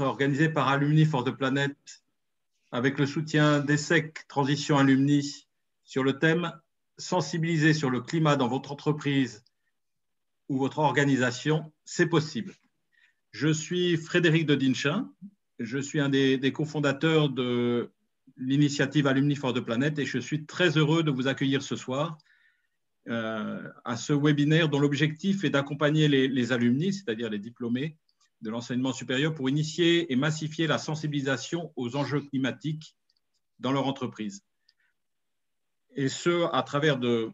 organisée par Alumni for the Planet avec le soutien d'ESSEC Transition Alumni sur le thème « Sensibiliser sur le climat dans votre entreprise ou votre organisation, c'est possible ». Je suis Frédéric de Dinchin, je suis un des cofondateurs de l'initiative Alumni for the Planet et je suis très heureux de vous accueillir ce soir à ce webinaire dont l'objectif est d'accompagner les alumni, c'est-à-dire les diplômés de l'enseignement supérieur, pour initier et massifier la sensibilisation aux enjeux climatiques dans leur entreprise. Et ce, à travers de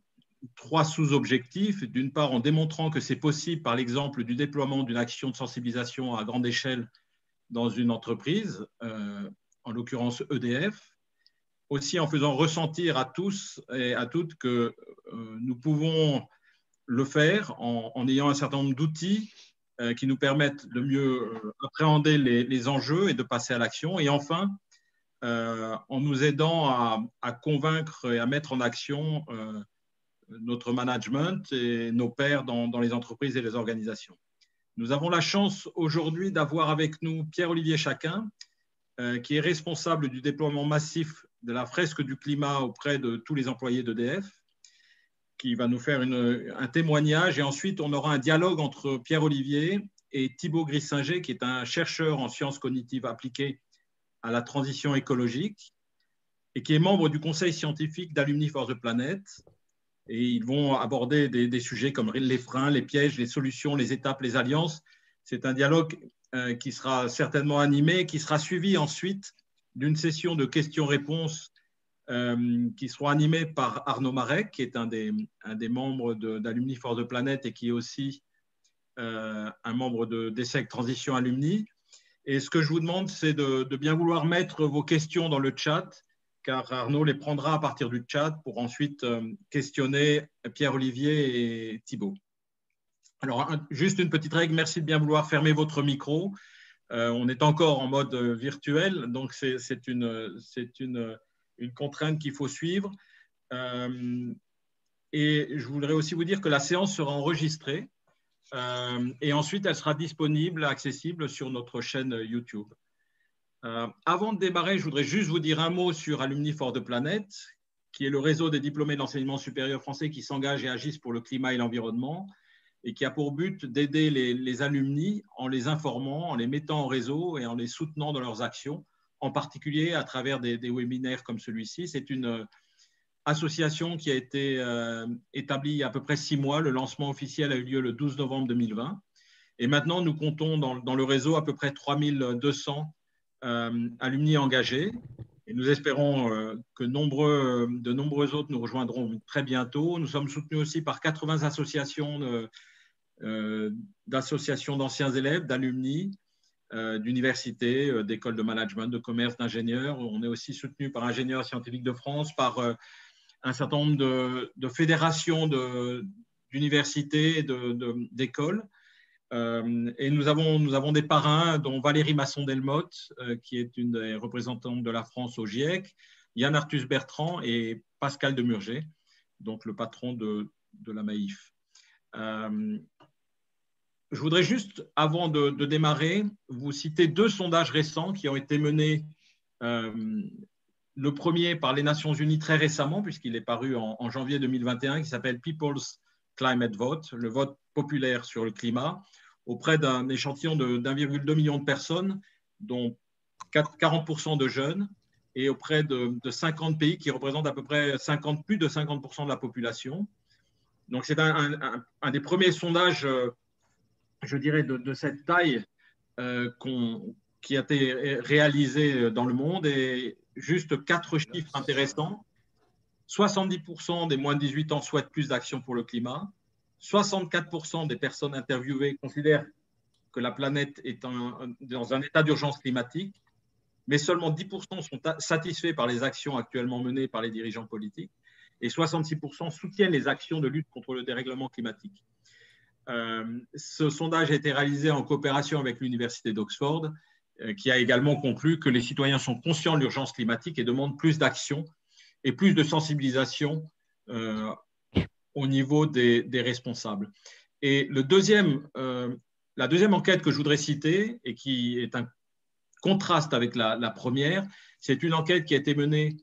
3 sous-objectifs. D'une part, en démontrant que c'est possible par l'exemple du déploiement d'une action de sensibilisation à grande échelle dans une entreprise, en l'occurrence EDF. Aussi en faisant ressentir à tous et à toutes que nous pouvons le faire en ayant un certain nombre d'outils qui nous permettent de mieux appréhender les enjeux et de passer à l'action. Et enfin, en nous aidant à convaincre et à mettre en action notre management et nos pairs dans les entreprises et les organisations. Nous avons la chance aujourd'hui d'avoir avec nous Pierre-Olivier Chacun, qui est responsable du déploiement massif de la fresque du climat auprès de tous les employés d'EDF, qui va nous faire un témoignage. Et ensuite, on aura un dialogue entre Pierre-Olivier et Thibaut Grissinger, qui est un chercheur en sciences cognitives appliquées à la transition écologique et qui est membre du conseil scientifique d'Alumni for the Planet. Et ils vont aborder des sujets comme les freins, les pièges, les solutions, les étapes, les alliances. C'est un dialogue qui sera certainement animé, qui sera suivi ensuite d'une session de questions-réponses qui seront animées par Arnaud Marek, qui est un des membres d'Alumni for the Planet et qui est aussi un membre d'ESSEC Transition Alumni. Et ce que je vous demande, c'est de bien vouloir mettre vos questions dans le chat, car Arnaud les prendra à partir du chat pour ensuite questionner Pierre-Olivier et Thibaut. Alors, juste une petite règle, merci de bien vouloir fermer votre micro. On est encore en mode virtuel, donc c'est une contrainte qu'il faut suivre. Et je voudrais aussi vous dire que la séance sera enregistrée et ensuite elle sera disponible, accessible sur notre chaîne YouTube. Avant de démarrer, je voudrais juste vous dire un mot sur Alumni for the Planet, qui est le réseau des diplômés de l'enseignement supérieur français qui s'engagent et agissent pour le climat et l'environnement, et qui a pour but d'aider les alumni en les informant, en les mettant en réseau et en les soutenant dans leurs actions, en particulier à travers des webinaires comme celui-ci. C'est une association qui a été établie il y a à peu près 6 mois. Le lancement officiel a eu lieu le 12 novembre 2020. Et maintenant, nous comptons dans le réseau à peu près 3200 alumni engagés. Et nous espérons que de nombreux autres nous rejoindront très bientôt. Nous sommes soutenus aussi par 80 associations d'associations d'anciens élèves, d'alumni, d'universités, d'écoles de management, de commerce, d'ingénieurs. On est aussi soutenu par Ingénieurs scientifiques de France, par un certain nombre de fédérations d'universités et d'écoles. Et nous avons des parrains, dont Valérie Masson-Delmotte, qui est une des représentantes de la France au GIEC, Yann Arthus Bertrand et Pascal Demurger, donc le patron de la Maïf. Je voudrais juste, avant de démarrer, vous citer 2 sondages récents qui ont été menés. Le premier par les Nations Unies très récemment, puisqu'il est paru en janvier 2021, qui s'appelle People's Climate Vote, le vote populaire sur le climat, auprès d'un échantillon de 1,2 million de personnes, dont 40% de jeunes, et auprès de 50 pays qui représentent à peu près plus de 50% de la population. Donc c'est un des premiers sondages, je dirais, de cette taille qui a été réalisé dans le monde. Et juste 4 chiffres intéressants. 70% des moins de 18 ans souhaitent plus d'actions pour le climat. 64% des personnes interviewées considèrent que la planète est dans un état d'urgence climatique, mais seulement 10% sont satisfaits par les actions actuellement menées par les dirigeants politiques et 66% soutiennent les actions de lutte contre le dérèglement climatique. Ce sondage a été réalisé en coopération avec l'Université d'Oxford, qui a également conclu que les citoyens sont conscients de l'urgence climatique et demandent plus d'action et plus de sensibilisation au niveau des responsables. Et la deuxième enquête que je voudrais citer, et qui est contraste avec la première. C'est une enquête qui a été menée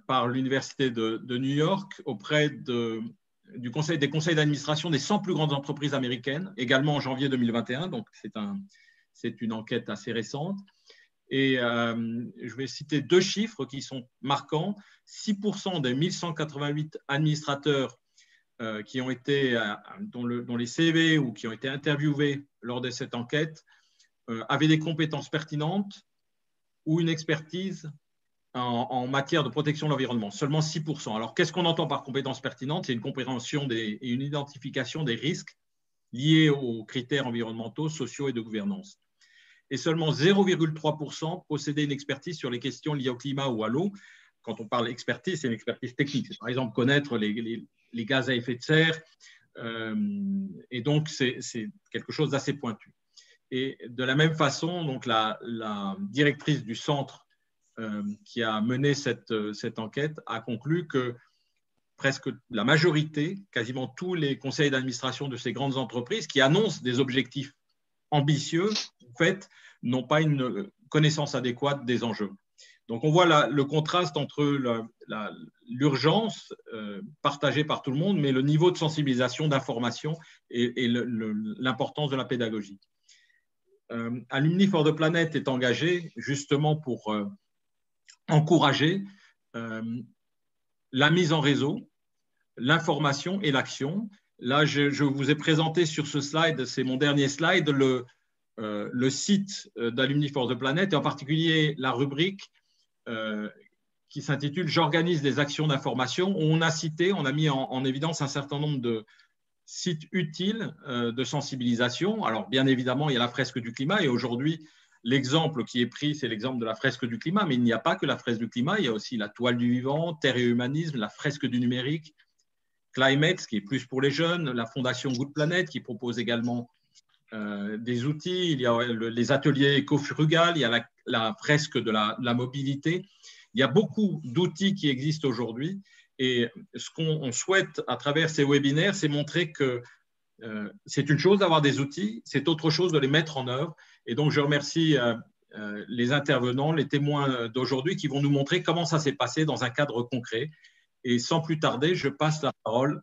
par l'Université de New York auprès des conseils d'administration des 100 plus grandes entreprises américaines, également en janvier 2021, donc c'est une enquête assez récente. Et je vais citer deux chiffres qui sont marquants. 6% des 1188 administrateurs qui ont été, dont les CV ou qui ont été interviewés lors de cette enquête avaient des compétences pertinentes ou une expertise en matière de protection de l'environnement. Seulement 6%. Alors, qu'est-ce qu'on entend par compétences pertinentes? C'est une compréhension et une identification des risques liés aux critères environnementaux, sociaux et de gouvernance. Et seulement 0,3% possédaient une expertise sur les questions liées au climat ou à l'eau. Quand on parle d'expertise, c'est une expertise technique. C'est par exemple connaître les gaz à effet de serre. Et donc, c'est quelque chose d'assez pointu. Et de la même façon, donc la directrice du centre qui a mené cette enquête a conclu que presque la majorité, quasiment tous les conseils d'administration de ces grandes entreprises qui annoncent des objectifs ambitieux, en fait, n'ont pas une connaissance adéquate des enjeux. Donc, on voit le contraste entre l'urgence partagée par tout le monde, mais le niveau de sensibilisation, d'information et l'importance de la pédagogie. Alumni for the Planet est engagé justement pour encourager la mise en réseau, l'information et l'action. Là, je vous ai présenté sur ce slide, c'est mon dernier slide, le site d'Alumni for the Planet et en particulier la rubrique qui s'intitule « J'organise des actions d'information » où on a mis en évidence un certain nombre de sites utiles de sensibilisation. Alors, bien évidemment, il y a la fresque du climat et aujourd'hui, l'exemple qui est pris, c'est l'exemple de la fresque du climat, mais il n'y a pas que la fresque du climat, il y a aussi la toile du vivant, Terre et humanisme, la fresque du numérique, Climate, qui est plus pour les jeunes, la fondation Good Planet, qui propose également des outils, il y a les ateliers éco-frugal, il y a la fresque de la mobilité. Il y a beaucoup d'outils qui existent aujourd'hui et ce qu'on souhaite à travers ces webinaires, c'est montrer que c'est une chose d'avoir des outils, c'est autre chose de les mettre en œuvre. Et donc, je remercie les intervenants, les témoins d'aujourd'hui qui vont nous montrer comment ça s'est passé dans un cadre concret. Et sans plus tarder, je passe la parole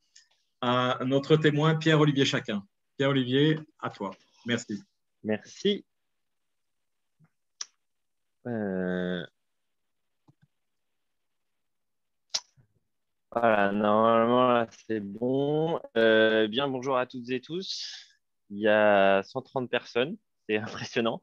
à notre témoin Pierre-Olivier Chacun. Pierre-Olivier, à toi. Merci. Merci. Voilà, normalement, là, c'est bon. Bien, bonjour à toutes et tous. Il y a 130 personnes, c'est impressionnant.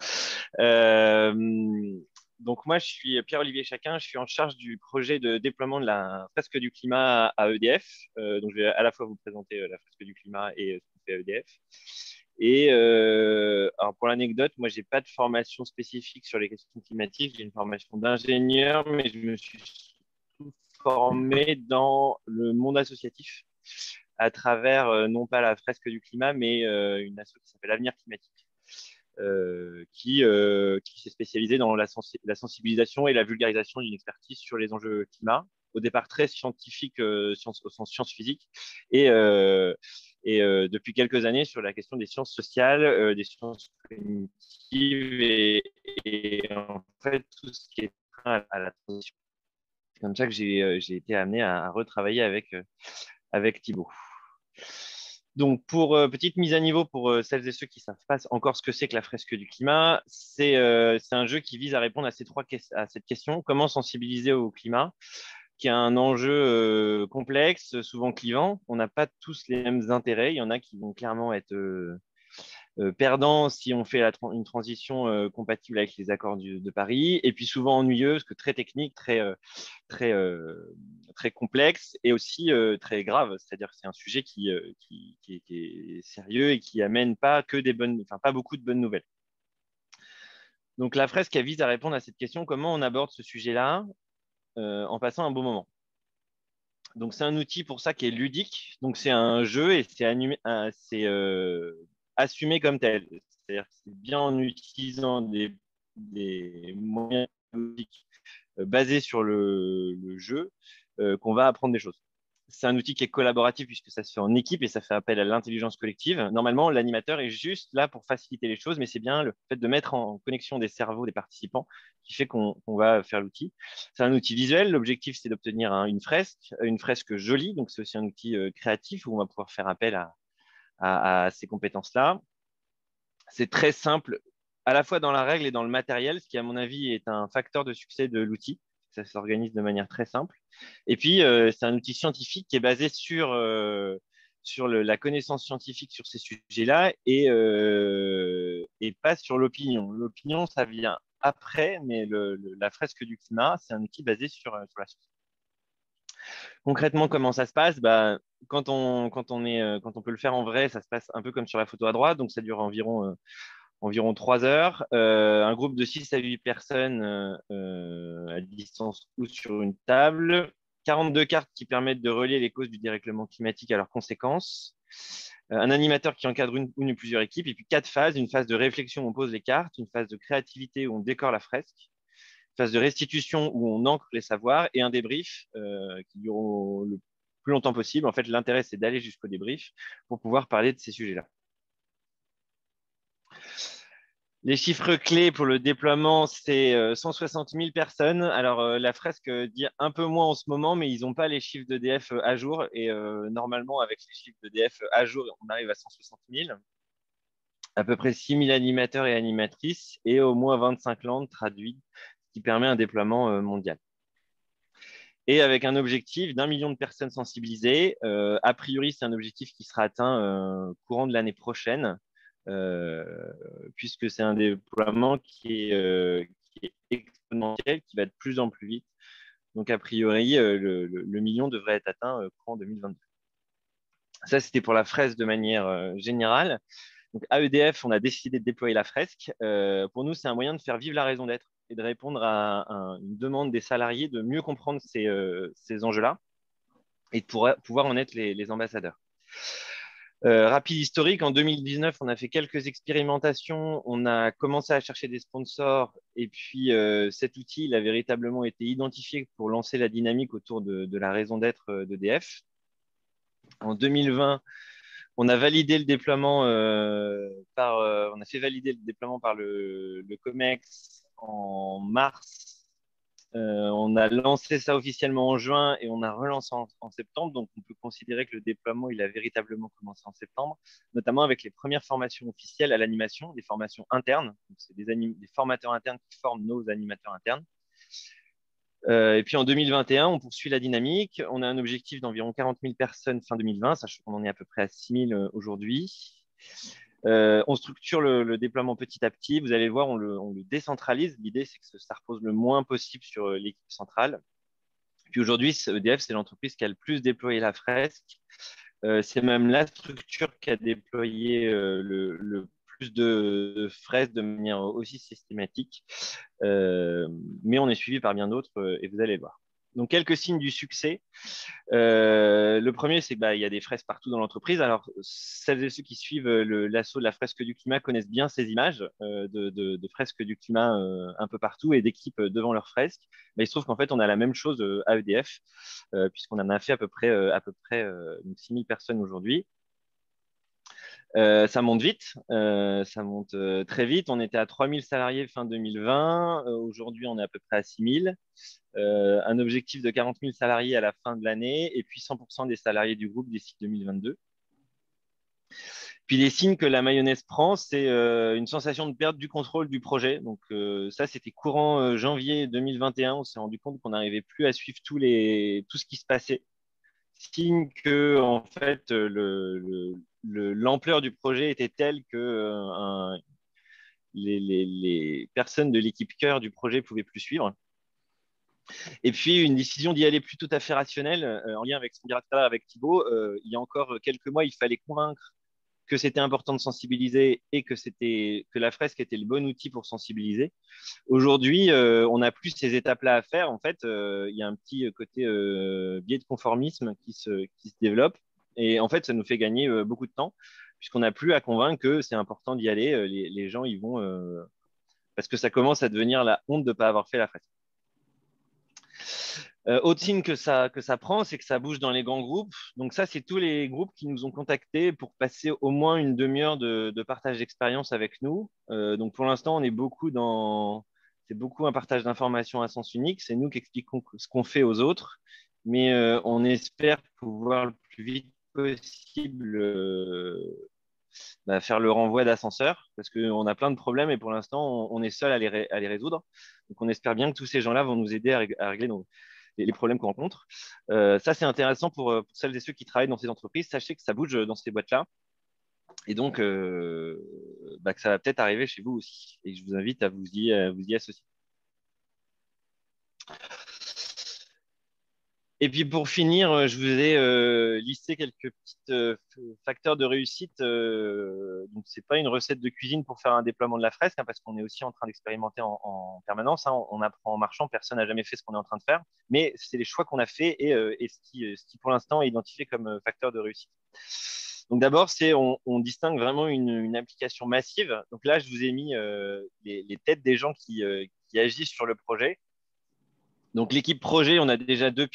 Donc, moi, je suis Pierre-Olivier Chacun, je suis en charge du projet de déploiement de la fresque du climat à EDF. Donc, je vais à la fois vous présenter la fresque du climat et ce qu'on fait à EDF. Et alors pour l'anecdote, moi, je n'ai pas de formation spécifique sur les questions climatiques. J'ai une formation d'ingénieur, mais je me suis formé dans le monde associatif à travers non pas la fresque du climat, mais une asso qui s'appelle Avenir climatique, qui s'est spécialisée dans la sensibilisation et la vulgarisation d'une expertise sur les enjeux climat, au départ très scientifique au sens sciences physiques, et depuis quelques années sur la question des sciences sociales, des sciences cognitives et en fait tout ce qui est à la transition. C'est comme ça que j'ai été amené à retravailler avec Thibaut. Donc, pour petite mise à niveau pour celles et ceux qui ne savent pas encore ce que c'est que la fresque du climat, c'est un jeu qui vise à répondre à cette question, comment sensibiliser au climat, qui est un enjeu complexe, souvent clivant. On n'a pas tous les mêmes intérêts. Il y en a qui vont clairement être perdants si on fait une transition compatible avec les accords de Paris, et puis souvent ennuyeux, parce que très technique, très complexe, et aussi très grave. C'est-à-dire que c'est un sujet qui est sérieux et qui amène pas beaucoup de bonnes nouvelles. Donc la fresque, elle vise à répondre à cette question, comment on aborde ce sujet-là en passant un bon moment. Donc, c'est un outil pour ça qui est ludique. Donc, c'est un jeu et c'est assumé comme tel. C'est-à-dire que c'est bien en utilisant des moyens ludiques basés sur le jeu qu'on va apprendre des choses. c'est un outil qui est collaboratif puisque ça se fait en équipe et ça fait appel à l'intelligence collective. Normalement, l'animateur est juste là pour faciliter les choses, mais c'est bien le fait de mettre en connexion des cerveaux des participants qui fait qu'on va faire l'outil. C'est un outil visuel. L'objectif, c'est d'obtenir une fresque jolie. Donc, c'est aussi un outil créatif où on va pouvoir faire appel à ces compétences-là. C'est très simple, à la fois dans la règle et dans le matériel, ce qui, à mon avis, est un facteur de succès de l'outil. Ça s'organise de manière très simple. Et puis, c'est un outil scientifique qui est basé sur la connaissance scientifique sur ces sujets-là et pas sur l'opinion. L'opinion, ça vient après, mais la fresque du climat, c'est un outil basé sur la science. Concrètement, comment ça se passe? Quand on peut le faire en vrai, ça se passe un peu comme sur la photo à droite, donc ça dure environ 3 heures. Un groupe de 6 à 8 personnes à distance ou sur une table. 42 cartes qui permettent de relier les causes du dérèglement climatique à leurs conséquences. Un animateur qui encadre une ou plusieurs équipes. Et puis 4 phases. Une phase de réflexion où on pose les cartes. Une phase de créativité où on décore la fresque. Une phase de restitution où on ancre les savoirs. Et un débrief qui dure le plus longtemps possible. En fait, l'intérêt, c'est d'aller jusqu'au débrief pour pouvoir parler de ces sujets-là. Les chiffres clés pour le déploiement, c'est 160 000 personnes. Alors, la fresque dit un peu moins en ce moment, mais ils n'ont pas les chiffres d'EDF à jour. Et normalement, avec les chiffres d'EDF à jour, on arrive à 160 000. À peu près 6 000 animateurs et animatrices et au moins 25 langues traduites, ce qui permet un déploiement mondial. Et avec un objectif d'1 million de personnes sensibilisées. A priori, c'est un objectif qui sera atteint courant de l'année prochaine. Puisque c'est un déploiement qui est exponentiel, qui va de plus en plus vite. Donc, a priori, le million devrait être atteint courant 2022. Ça, c'était pour la fresque de manière générale. Donc, à EDF, on a décidé de déployer la fresque. Pour nous, c'est un moyen de faire vivre la raison d'être et de répondre à une demande des salariés de mieux comprendre ces enjeux-là et de pouvoir en être les ambassadeurs. Rapide historique, en 2019, on a fait quelques expérimentations, on a commencé à chercher des sponsors et puis cet outil, il a véritablement été identifié pour lancer la dynamique autour de la raison d'être d'EDF. En 2020, on a validé le déploiement on a fait valider le déploiement par le COMEX en mars. On a lancé ça officiellement en juin et on a relancé en septembre. Donc, on peut considérer que le déploiement, il a véritablement commencé en septembre, notamment avec les premières formations officielles à l'animation, des formations internes. C'est des formateurs internes qui forment nos animateurs internes. Et puis en 2021, on poursuit la dynamique. On a un objectif d'environ 40 000 personnes fin 2020, sachant qu'on en est à peu près à 6 000 aujourd'hui. On structure le déploiement petit à petit. Vous allez le voir, on le décentralise. L'idée, c'est que ça repose le moins possible sur l'équipe centrale. Puis aujourd'hui, EDF, c'est l'entreprise qui a le plus déployé la fresque. C'est même la structure qui a déployé le plus de fresques de manière aussi systématique. Mais on est suivi par bien d'autres et vous allez le voir. Donc, quelques signes du succès. Le premier, c'est qu'il y a des fresques partout dans l'entreprise. Alors, celles et ceux qui suivent l'assaut de la fresque du climat connaissent bien ces images de fresques du climat un peu partout et d'équipes devant leurs fresques. Mais il se trouve qu'en fait, on a la même chose à EDF, puisqu'on en a fait à peu près 6 000 personnes aujourd'hui. Ça monte vite, ça monte très vite. On était à 3 000 salariés fin 2020. Aujourd'hui, on est à peu près à 6 000. Un objectif de 40 000 salariés à la fin de l'année et puis 100% des salariés du groupe d'ici 2022. Puis les signes que la mayonnaise prend, c'est une sensation de perte du contrôle du projet. Donc ça, c'était courant janvier 2021. On s'est rendu compte qu'on n'arrivait plus à suivre tout ce qui se passait. Signe que en fait l'ampleur du projet était telle que les personnes de l'équipe cœur du projet pouvaient plus suivre. Et puis, une décision d'y aller plus tout à fait rationnelle, en lien avec ce qu'on dira tout à l'heure avec Thibaut. Il y a encore quelques mois, il fallait convaincre que c'était important de sensibiliser et que la fresque était le bon outil pour sensibiliser. Aujourd'hui, on n'a plus ces étapes-là à faire. En fait, il y a un petit côté biais de conformisme qui se développe. Et en fait, ça nous fait gagner beaucoup de temps, puisqu'on n'a plus à convaincre que c'est important d'y aller. Les gens y vont parce que ça commence à devenir la honte de ne pas avoir fait la fresque. Autre signe que ça prend, c'est que ça bouge dans les grands groupes. Donc ça, c'est tous les groupes qui nous ont contactés pour passer au moins une demi-heure de partage d'expérience avec nous. Donc pour l'instant, on est beaucoup dans... C'est beaucoup un partage d'informations à sens unique. C'est nous qui expliquons ce qu'on fait aux autres. Mais on espère pouvoir le plus vite possible faire le renvoi d'ascenseur parce qu'on a plein de problèmes et pour l'instant, on est seul à les résoudre. Donc on espère bien que tous ces gens-là vont nous aider à régler les problèmes qu'on rencontre. Ça, c'est intéressant pour celles et ceux qui travaillent dans ces entreprises. Sachez que ça bouge dans ces boîtes-là. Et donc, que ça va peut-être arriver chez vous aussi. Et je vous invite à vous y associer. Et puis pour finir, je vous ai listé quelques petits facteurs de réussite. Donc c'est pas une recette de cuisine pour faire un déploiement de la fresque, hein, parce qu'on est aussi en train d'expérimenter en permanence. Hein. On apprend en marchant, personne n'a jamais fait ce qu'on est en train de faire, mais c'est les choix qu'on a fait et ce qui pour l'instant est identifié comme facteur de réussite. Donc d'abord, on distingue vraiment une application massive. Donc là, je vous ai mis les têtes des gens qui agissent sur le projet. Donc, l'équipe projet, on a déjà deux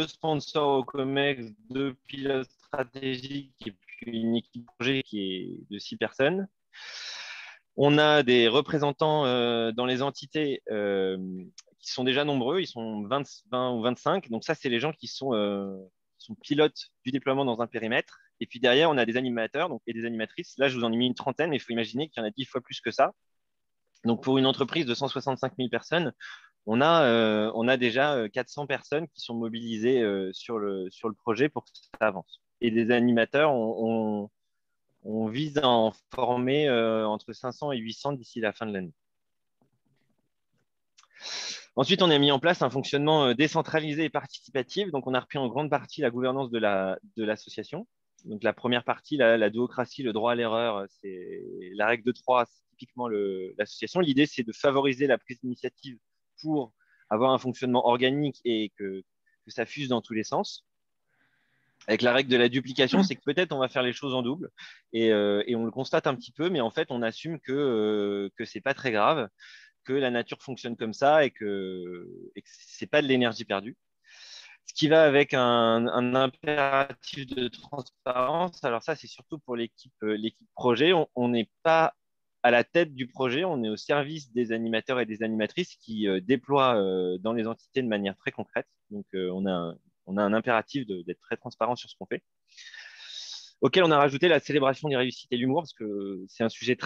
sponsors au COMEX, 2 pilotes stratégiques et puis une équipe projet qui est de 6 personnes. On a des représentants dans les entités qui sont déjà nombreux, ils sont 20 ou 25. Donc, ça, c'est les gens qui sont pilotes du déploiement dans un périmètre. Et puis derrière, on a des animateurs et des animatrices. Là, je vous en ai mis une trentaine, mais il faut imaginer qu'il y en a 10 fois plus que ça. Donc, pour une entreprise de 165 000 personnes, on a déjà 400 personnes qui sont mobilisées sur le projet pour que ça avance. Et des animateurs, on vise à en former entre 500 et 800 d'ici la fin de l'année. Ensuite, on a mis en place un fonctionnement décentralisé et participatif. Donc, on a repris en grande partie la gouvernance de l'association. Donc, la première partie, la duocratie, le droit à l'erreur, c'est la règle de 3, c'est typiquement l'association. L'idée, c'est de favoriser la prise d'initiative pour avoir un fonctionnement organique et que ça fuse dans tous les sens. Avec la règle de la duplication, c'est que peut-être on va faire les choses en double et on le constate un petit peu, mais en fait, on assume que ce n'est pas très grave, que la nature fonctionne comme ça et que ce n'est pas de l'énergie perdue. Ce qui va avec un impératif de transparence. Alors ça, c'est surtout pour l'équipe projet. On n'est pas à la tête du projet, on est au service des animateurs et des animatrices qui déploient dans les entités de manière très concrète. Donc, on a un impératif d'être très transparent sur ce qu'on fait, auquel on a rajouté la célébration des réussites et l'humour, parce que c'est un sujet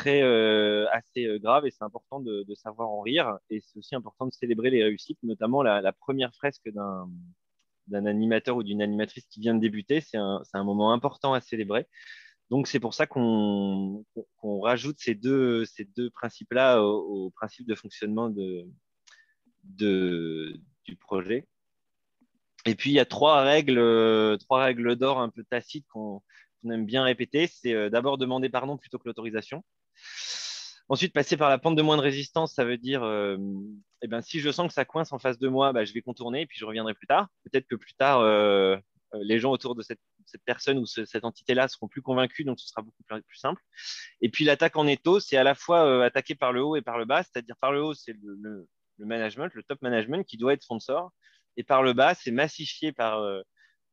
assez grave et c'est important de savoir en rire. Et c'est aussi important de célébrer les réussites, notamment la première fresque d'un animateur ou d'une animatrice qui vient de débuter. C'est un moment important à célébrer. Donc, c'est pour ça qu'on rajoute ces deux principes-là au principe de fonctionnement du projet. Et puis, il y a trois règles d'or un peu tacites qu'on aime bien répéter. C'est d'abord demander pardon plutôt que l'autorisation. Ensuite, passer par la pente de moins de résistance, ça veut dire si je sens que ça coince en face de moi, je vais contourner et puis je reviendrai plus tard. Peut-être que plus tard, les gens autour de cette personne ou cette entité-là seront plus convaincus, donc ce sera beaucoup plus simple. Et puis l'attaque en étau, c'est à la fois attaquer par le haut et par le bas, c'est-à-dire par le haut, c'est le management, le top management qui doit être sponsor, et par le bas, c'est massifier par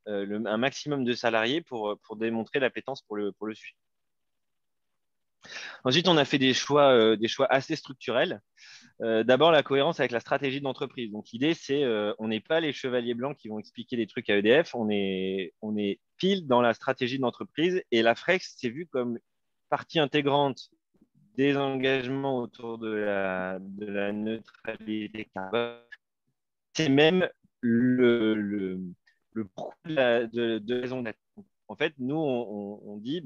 un maximum de salariés pour démontrer l'appétence pour le sujet. Ensuite, on a fait des choix assez structurels. D'abord, la cohérence avec la stratégie de l'entreprise. Donc, l'idée, c'est on n'est pas les chevaliers blancs qui vont expliquer des trucs à EDF. On est pile dans la stratégie de l'entreprise. Et la Frex, c'est vu comme partie intégrante des engagements autour de la neutralité carbone. C'est même le de raison d'être. En fait, nous, on dit,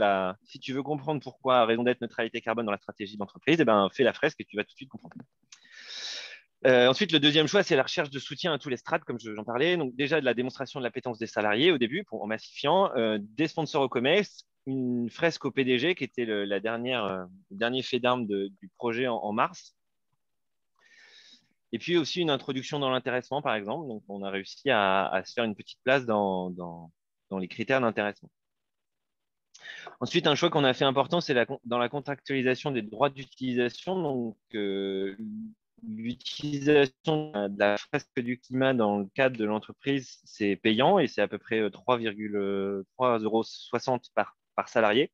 si tu veux comprendre pourquoi raison d'être neutralité carbone dans la stratégie d'entreprise, fais la fresque et tu vas tout de suite comprendre. Ensuite, le deuxième choix, c'est la recherche de soutien à tous les strates, comme j'en parlais. Donc, déjà, de la démonstration de l'appétence des salariés au début, en massifiant, des sponsors au COMEX, une fresque au PDG, qui était le dernier fait d'armes du projet en mars. Et puis aussi une introduction dans l'intéressement, par exemple. Donc, on a réussi à se faire une petite place dans les critères d'intéressement. Ensuite, un choix qu'on a fait important, c'est dans la contractualisation des droits d'utilisation. Donc, l'utilisation de la fresque du climat dans le cadre de l'entreprise, c'est payant et c'est à peu près 3,60 € par salarié.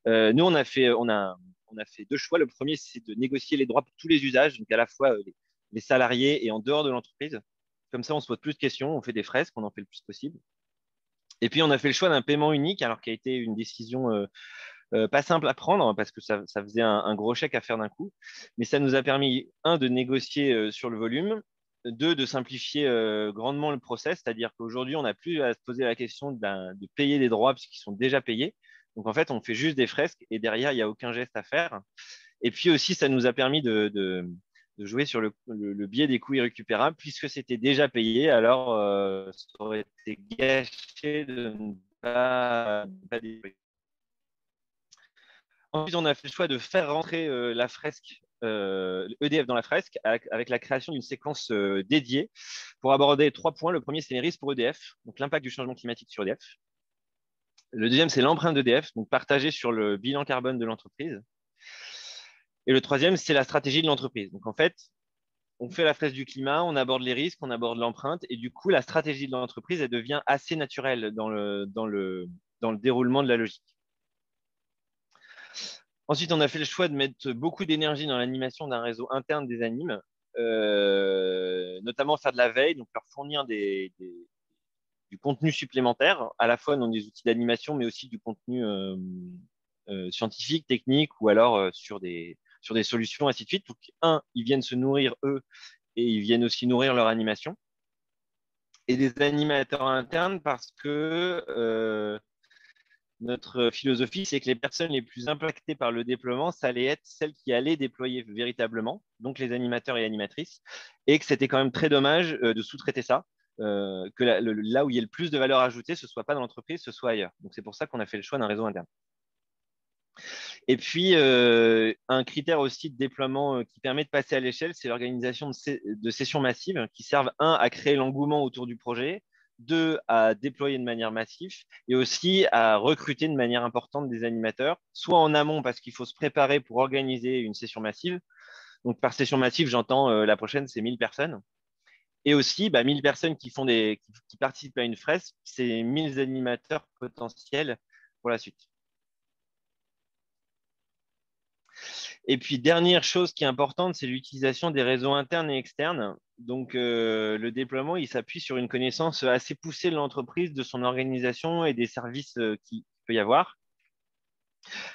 Nous, on a fait deux choix. Le premier, c'est de négocier les droits pour tous les usages, donc à la fois les salariés et en dehors de l'entreprise. Comme ça, on se pose plus de questions, on fait des fresques, on en fait le plus possible. Et puis, on a fait le choix d'un paiement unique, alors qui a été une décision pas simple à prendre parce que ça faisait un gros chèque à faire d'un coup. Mais ça nous a permis, un, de négocier sur le volume, deux, de simplifier grandement le process, c'est-à-dire qu'aujourd'hui, on n'a plus à se poser la question de payer des droits puisqu'ils sont déjà payés. Donc, en fait, on fait juste des fresques et derrière, il n'y a aucun geste à faire. Et puis aussi, ça nous a permis de jouer sur le biais des coûts irrécupérables puisque c'était déjà payé. Alors, ça aurait été gâché de ne pas déployer. Ensuite, on a fait le choix de faire rentrer la fresque EDF dans la fresque avec la création d'une séquence dédiée pour aborder 3 points. Le premier, c'est les risques pour EDF, donc l'impact du changement climatique sur EDF. Le deuxième, c'est l'empreinte d'EDF, donc partagée sur le bilan carbone de l'entreprise. Et le troisième, c'est la stratégie de l'entreprise. Donc en fait, on fait la fresque du climat, on aborde les risques, on aborde l'empreinte, et du coup, la stratégie de l'entreprise, elle devient assez naturelle dans le déroulement de la logique. Ensuite, on a fait le choix de mettre beaucoup d'énergie dans l'animation d'un réseau interne des animes, notamment faire de la veille, donc leur fournir du contenu supplémentaire, à la fois dans des outils d'animation, mais aussi du contenu scientifique, technique, ou alors sur des solutions, ainsi de suite. Donc, ils viennent se nourrir, eux, et ils viennent aussi nourrir leur animation. Et des animateurs internes parce que notre philosophie, c'est que les personnes les plus impactées par le déploiement, ça allait être celles qui allaient déployer véritablement, donc les animateurs et animatrices, et que c'était quand même très dommage de sous-traiter ça, que là où il y a le plus de valeur ajoutée, ce soit pas dans l'entreprise, ce soit ailleurs. Donc c'est pour ça qu'on a fait le choix d'un réseau interne. Et puis, un critère aussi de déploiement qui permet de passer à l'échelle, c'est l'organisation de sessions massives qui servent, un, à créer l'engouement autour du projet, deux, à déployer de manière massive et aussi à recruter de manière importante des animateurs, soit en amont parce qu'il faut se préparer pour organiser une session massive. Donc, par session massive, j'entends la prochaine, c'est 1000 personnes. Et aussi, 1000 personnes qui participent à une fresque, c'est 1000 animateurs potentiels pour la suite. Et puis, dernière chose qui est importante, c'est l'utilisation des réseaux internes et externes. Donc, le déploiement, il s'appuie sur une connaissance assez poussée de l'entreprise, de son organisation et des services qu'il peut y avoir.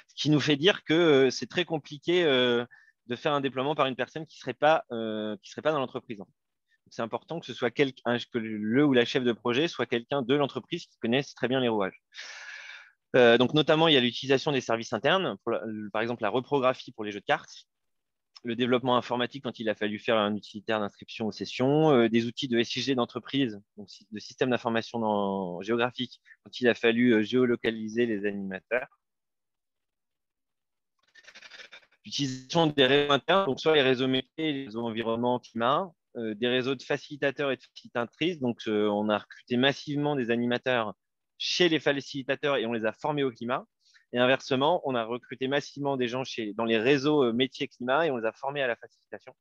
Ce qui nous fait dire que c'est très compliqué de faire un déploiement par une personne qui serait pas dans l'entreprise. C'est important que ce soit que le ou la chef de projet soit quelqu'un de l'entreprise qui connaisse très bien les rouages. Donc, notamment, il y a l'utilisation des services internes, par exemple la reprographie pour les jeux de cartes, le développement informatique quand il a fallu faire un utilitaire d'inscription aux sessions, des outils de SIG d'entreprise, donc de système d'information géographique, quand il a fallu géolocaliser les animateurs. L'utilisation des réseaux internes, donc soit les réseaux métiers, les réseaux environnement, climat, des réseaux de facilitateurs et de facilitatrices. Donc, on a recruté massivement des animateurs chez les facilitateurs et on les a formés au climat. Et inversement, on a recruté massivement des gens dans les réseaux métiers climat et on les a formés à la facilitation.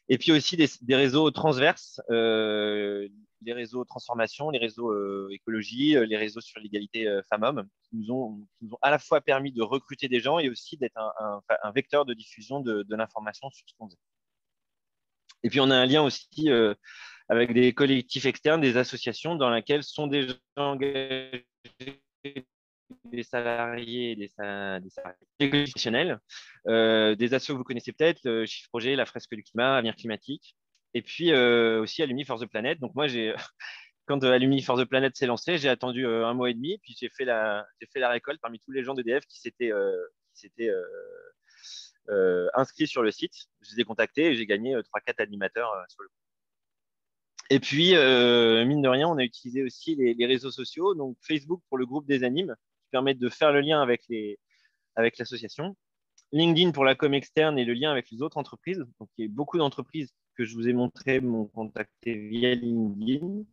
Et puis aussi des réseaux transverses, les réseaux transformation, les réseaux écologie, les réseaux sur l'égalité femmes-hommes, qui nous ont à la fois permis de recruter des gens et aussi d'être un vecteur de diffusion de l'information sur ce qu'on faisait. Et puis on a un lien aussi avec des collectifs externes, des associations dans lesquelles sont des gens engagés, des salariés et des salariés professionnels, des assos que vous connaissez peut-être, le Chiffre Projet, la Fresque du Climat, Avenir Climatique, et puis aussi Alumni for the Planet. Donc moi, quand Alumni for the Planet s'est lancé, j'ai attendu 1 mois et demi, puis j'ai fait la récolte parmi tous les gens d'EDF qui s'étaient inscrits sur le site. Je les ai contactés et j'ai gagné 3-4 animateurs sur le. Et puis, mine de rien, on a utilisé aussi les réseaux sociaux, donc Facebook pour le groupe des animes, qui permettent de faire le lien avec l'association. LinkedIn pour la com externe et le lien avec les autres entreprises. Donc, il y a beaucoup d'entreprises que je vous ai montrées m'ont contacté via LinkedIn.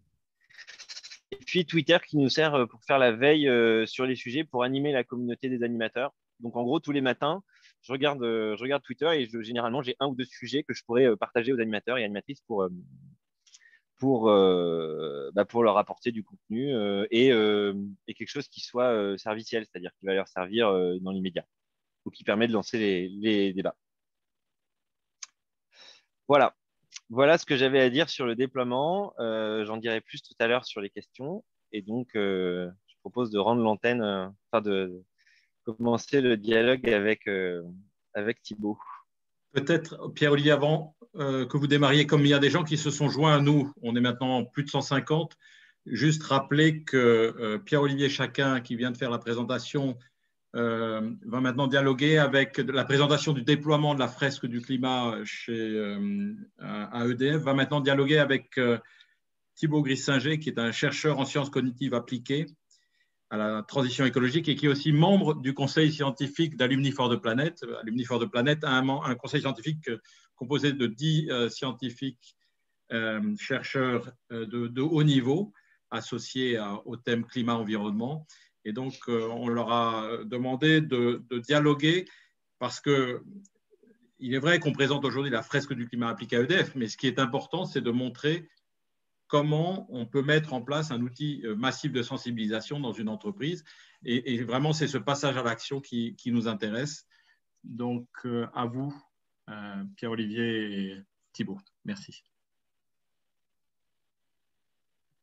Et puis Twitter qui nous sert pour faire la veille sur les sujets, pour animer la communauté des animateurs. Donc, en gros, tous les matins, je regarde Twitter et généralement, j'ai un ou deux sujets que je pourrais partager aux animateurs et animatrices pour leur apporter du contenu et quelque chose qui soit serviciel, c'est-à-dire qui va leur servir dans l'immédiat ou qui permet de lancer les débats. Voilà. Voilà ce que j'avais à dire sur le déploiement. J'en dirai plus tout à l'heure sur les questions. Et donc, je propose de rendre l'antenne, de commencer le dialogue avec Thibaut. Peut-être, Pierre-Olivier, avant que vous démarriez, comme il y a des gens qui se sont joints à nous, on est maintenant plus de 150, juste rappeler que Pierre-Olivier Chacun, qui vient de faire la présentation, va maintenant dialoguer avec la présentation du déploiement de la fresque du climat à EDF, va maintenant dialoguer avec Thibaut Grissinger, qui est un chercheur en sciences cognitives appliquées à la transition écologique et qui est aussi membre du conseil scientifique d'Alumni for the Planet. Alumni for the Planet a un conseil scientifique composé de 10 scientifiques chercheurs de haut niveau associés au thème climat-environnement. Et donc, on leur a demandé de dialoguer parce qu'il est vrai qu'on présente aujourd'hui la fresque du climat appliquée à EDF, mais ce qui est important, c'est de montrer comment on peut mettre en place un outil massif de sensibilisation dans une entreprise. Et vraiment, c'est ce passage à l'action qui nous intéresse. Donc, à vous, Pierre-Olivier et Thibaut. Merci.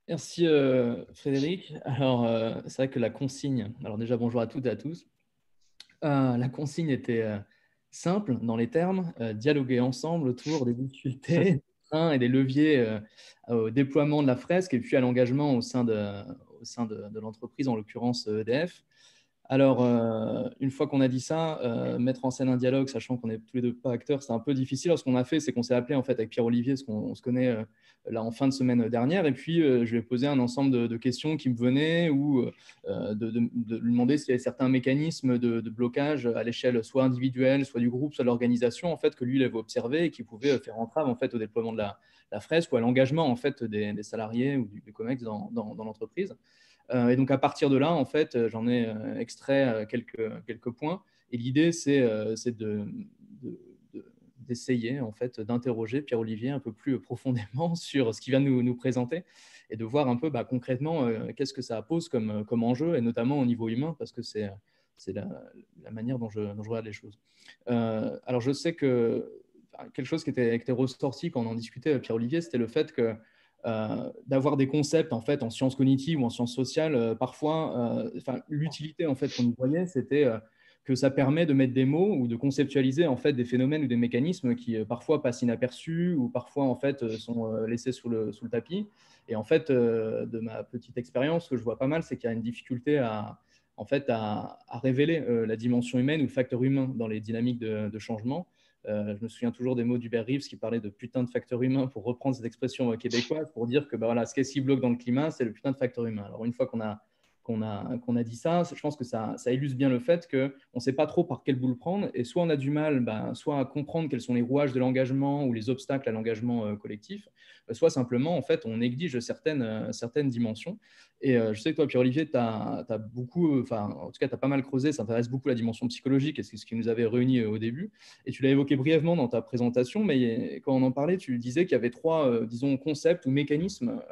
Merci Frédéric. Alors, c'est vrai que la consigne, alors déjà bonjour à toutes et à tous. La consigne était simple dans les termes, dialoguer ensemble autour des difficultés et des leviers au déploiement de la fresque et puis à l'engagement au sein de l'entreprise, en l'occurrence EDF. Alors, une fois qu'on a dit ça, mettre en scène un dialogue, sachant qu'on n'est tous les deux pas acteurs, c'est un peu difficile. Alors, ce qu'on a fait, c'est qu'on s'est appelé en fait avec Pierre-Olivier, parce qu'on se connaît là en fin de semaine dernière, et puis je lui ai posé un ensemble de questions qui me venaient, ou de lui demander s'il y avait certains mécanismes de blocage à l'échelle soit individuelle, soit du groupe, soit de l'organisation, en fait, que lui il avait observé et qui pouvaient faire entrave en fait au déploiement de la fresque ou à l'engagement en fait des salariés ou du COMEX dans l'entreprise. Et donc, à partir de là, en fait, j'en ai extrait quelques points. Et l'idée, c'est d'essayer, en fait, d'interroger Pierre-Olivier un peu plus profondément sur ce qu'il vient nous présenter et de voir un peu concrètement qu'est-ce que ça pose comme enjeu, et notamment au niveau humain, parce que c'est la manière dont je regarde les choses. Alors, je sais que quelque chose qui était ressorti quand on en discutait, Pierre-Olivier, c'était le fait que d'avoir des concepts en fait en sciences cognitives ou en sciences sociales, parfois, l'utilité en fait qu'on y voyait, c'était que ça permet de mettre des mots ou de conceptualiser en fait des phénomènes ou des mécanismes qui parfois passent inaperçus ou parfois en fait sont laissés sous le tapis. Et en fait, de ma petite expérience, ce que je vois pas mal, c'est qu'il y a une difficulté en fait, à révéler la dimension humaine ou le facteur humain dans les dynamiques de changement. Je me souviens toujours des mots d'Hubert Reeves qui parlait de putain de facteur humain, pour reprendre cette expression québécoise, pour dire que voilà, ce qui bloque dans le climat, c'est le putain de facteur humain. Alors, une fois qu'on a dit ça, je pense que ça illustre bien le fait qu'on ne sait pas trop par quel bout le prendre, et soit on a du mal soit à comprendre quels sont les rouages de l'engagement ou les obstacles à l'engagement collectif, soit simplement en fait, on néglige certaines dimensions. Et je sais que toi, Pierre-Olivier, tu as beaucoup, en tout cas, tu as pas mal creusé, ça intéresse beaucoup la dimension psychologique, et c'est ce qui nous avait réunis au début. Et tu l'as évoqué brièvement dans ta présentation, mais quand on en parlait, tu disais qu'il y avait trois, disons, concepts ou mécanismes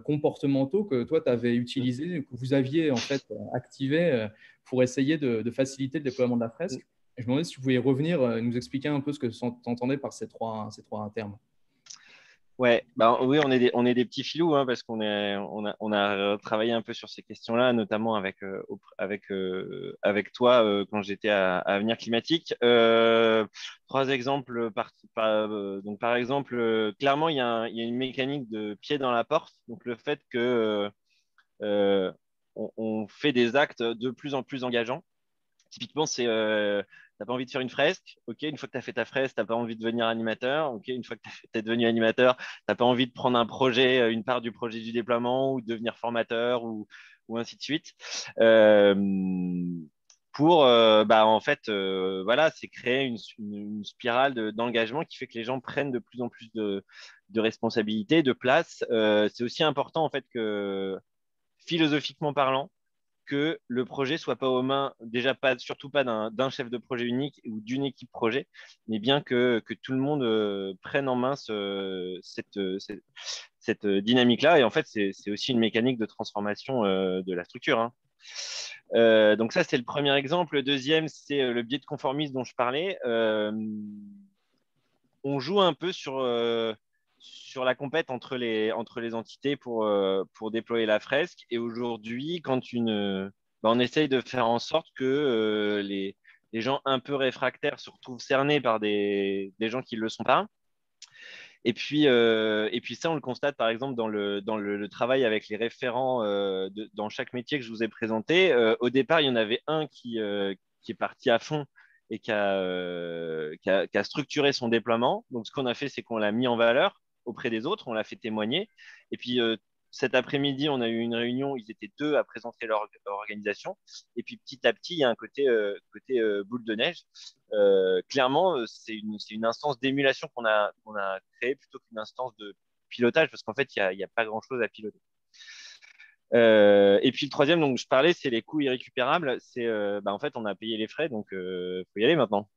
comportementaux que toi, tu avais utilisés, que vous aviez en fait activés pour essayer de faciliter le déploiement de la fresque. Et je me demandais si tu pouvais revenir, nous expliquer un peu ce que tu entendais par ces trois termes. Ouais, oui, on est des petits filous, hein, parce on a travaillé un peu sur ces questions-là, notamment avec toi quand j'étais à Avenir Climatique. Trois exemples. Donc, par exemple, clairement, il y a une mécanique de pied dans la porte. Donc, le fait que on fait des actes de plus en plus engageants. Typiquement, c'est t'as pas envie de faire une fresque, ok, une fois que tu as fait ta fresque, t'as pas envie de devenir animateur, ok, une fois que tu es devenu animateur, t'as pas envie de prendre un projet, une part du projet du déploiement ou de devenir formateur ou ainsi de suite. En fait, voilà, c'est créer une spirale d'engagement qui fait que les gens prennent de plus en plus de responsabilités, de place. C'est aussi important en fait que philosophiquement parlant, que le projet soit pas aux mains, déjà pas, surtout pas d'un chef de projet unique ou d'une équipe projet, mais bien que tout le monde prenne en main cette dynamique-là. Et en fait, c'est aussi une mécanique de transformation de la structure, hein. Donc ça, c'est le premier exemple. Le deuxième, c'est le biais de conformisme dont je parlais. On joue un peu sur la compète entre les entités pour déployer la fresque. Et aujourd'hui, on essaye de faire en sorte que les gens un peu réfractaires se retrouvent cernés par des gens qui ne le sont pas. Et puis ça, on le constate par exemple dans le travail avec les référents dans chaque métier que je vous ai présenté. Au départ, il y en avait un qui est parti à fond et qui a structuré son déploiement. Donc, ce qu'on a fait, c'est qu'on l'a mis en valeur auprès des autres, on l'a fait témoigner. Et puis, cet après-midi, on a eu une réunion, ils étaient 2 à présenter leur organisation. Et puis, petit à petit, il y a un côté boule de neige. Clairement, c'est une instance d'émulation qu'on a créée plutôt qu'une instance de pilotage, parce qu'en fait, il y a pas grand-chose à piloter. Et puis le troisième dont je parlais, c'est les coûts irrécupérables. En fait, on a payé les frais, donc faut y aller maintenant.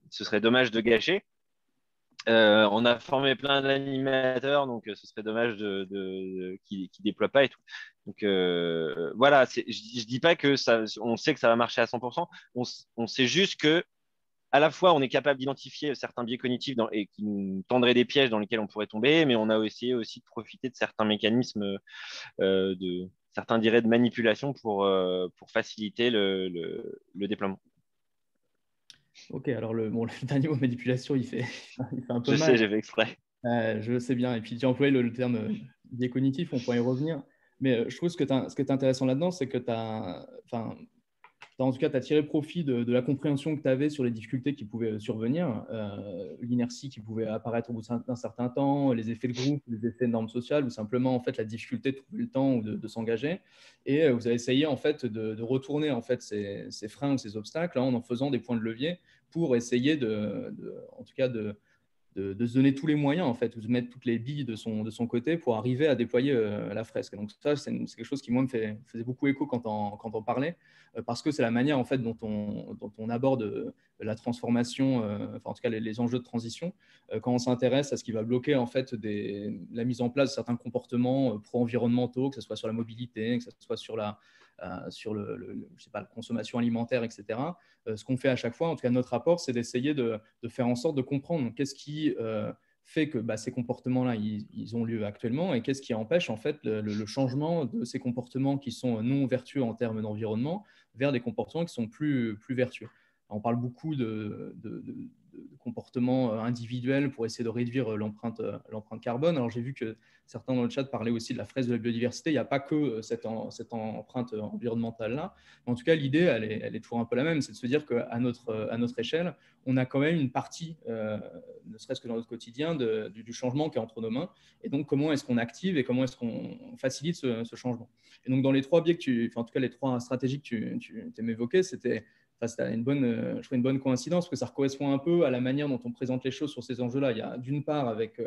Ce serait dommage de gâcher. On a formé plein d'animateurs, donc ce serait dommage qui déploient pas et tout. Donc voilà, je dis pas que on sait que ça va marcher à 100%. On sait juste que à la fois, on est capable d'identifier certains biais cognitifs et qui nous tendraient des pièges dans lesquels on pourrait tomber, mais on a essayé aussi de profiter de certains mécanismes, certains diraient de manipulation pour faciliter le déploiement. Ok, alors le dernier mot manipulation, il fait un peu Je mal. sais, j'ai fait exprès. Je le sais bien. Et puis, tu as employé le terme biais cognitif, on pourrait y revenir. Mais je trouve ce qui est intéressant là-dedans, c'est que tu as, en tout cas, tu as tiré profit de la compréhension que tu avais sur les difficultés qui pouvaient survenir, l'inertie qui pouvait apparaître au bout d'un certain temps, les effets de groupe, les effets de normes sociales, ou simplement en fait, la difficulté de trouver le temps ou de s'engager. Et vous avez essayé en fait, de retourner en fait, ces freins ou ces obstacles en faisant des points de levier pour essayer en tout cas de se donner tous les moyens, en fait, ou de mettre toutes les billes de son côté pour arriver à déployer la fresque. Donc ça, c'est quelque chose qui, moi, faisait beaucoup écho quand on parlait, parce que c'est la manière, en fait, dont on aborde la transformation, en tout cas les enjeux de transition, quand on s'intéresse à ce qui va bloquer, en fait, la mise en place de certains comportements pro-environnementaux, que ce soit sur la mobilité, que ce soit sur je sais pas, la consommation alimentaire, etc. Ce qu'on fait à chaque fois, en tout cas notre rapport, c'est d'essayer de faire en sorte de comprendre qu'est-ce qui fait que ces comportements-là, ils ont lieu actuellement et qu'est-ce qui empêche en fait le changement de ces comportements qui sont non vertueux en termes d'environnement vers des comportements qui sont plus vertueux. On parle beaucoup de comportements individuels pour essayer de réduire l'empreinte carbone. Alors j'ai vu que certains dans le chat parlaient aussi de la fresque de la biodiversité. Il n'y a pas que cette empreinte environnementale-là. En tout cas, l'idée, elle est toujours un peu la même. C'est de se dire qu'à notre échelle, on a quand même une partie, ne serait-ce que dans notre quotidien, du changement qui est entre nos mains. Et donc, comment est-ce qu'on active et comment est-ce qu'on facilite ce changement. Et donc, dans les 3 biais en tout cas, les 3 stratégies que tu m'évoquais, c'était une bonne coïncidence, parce que ça correspond un peu à la manière dont on présente les choses sur ces enjeux-là. Il y a d'une part avec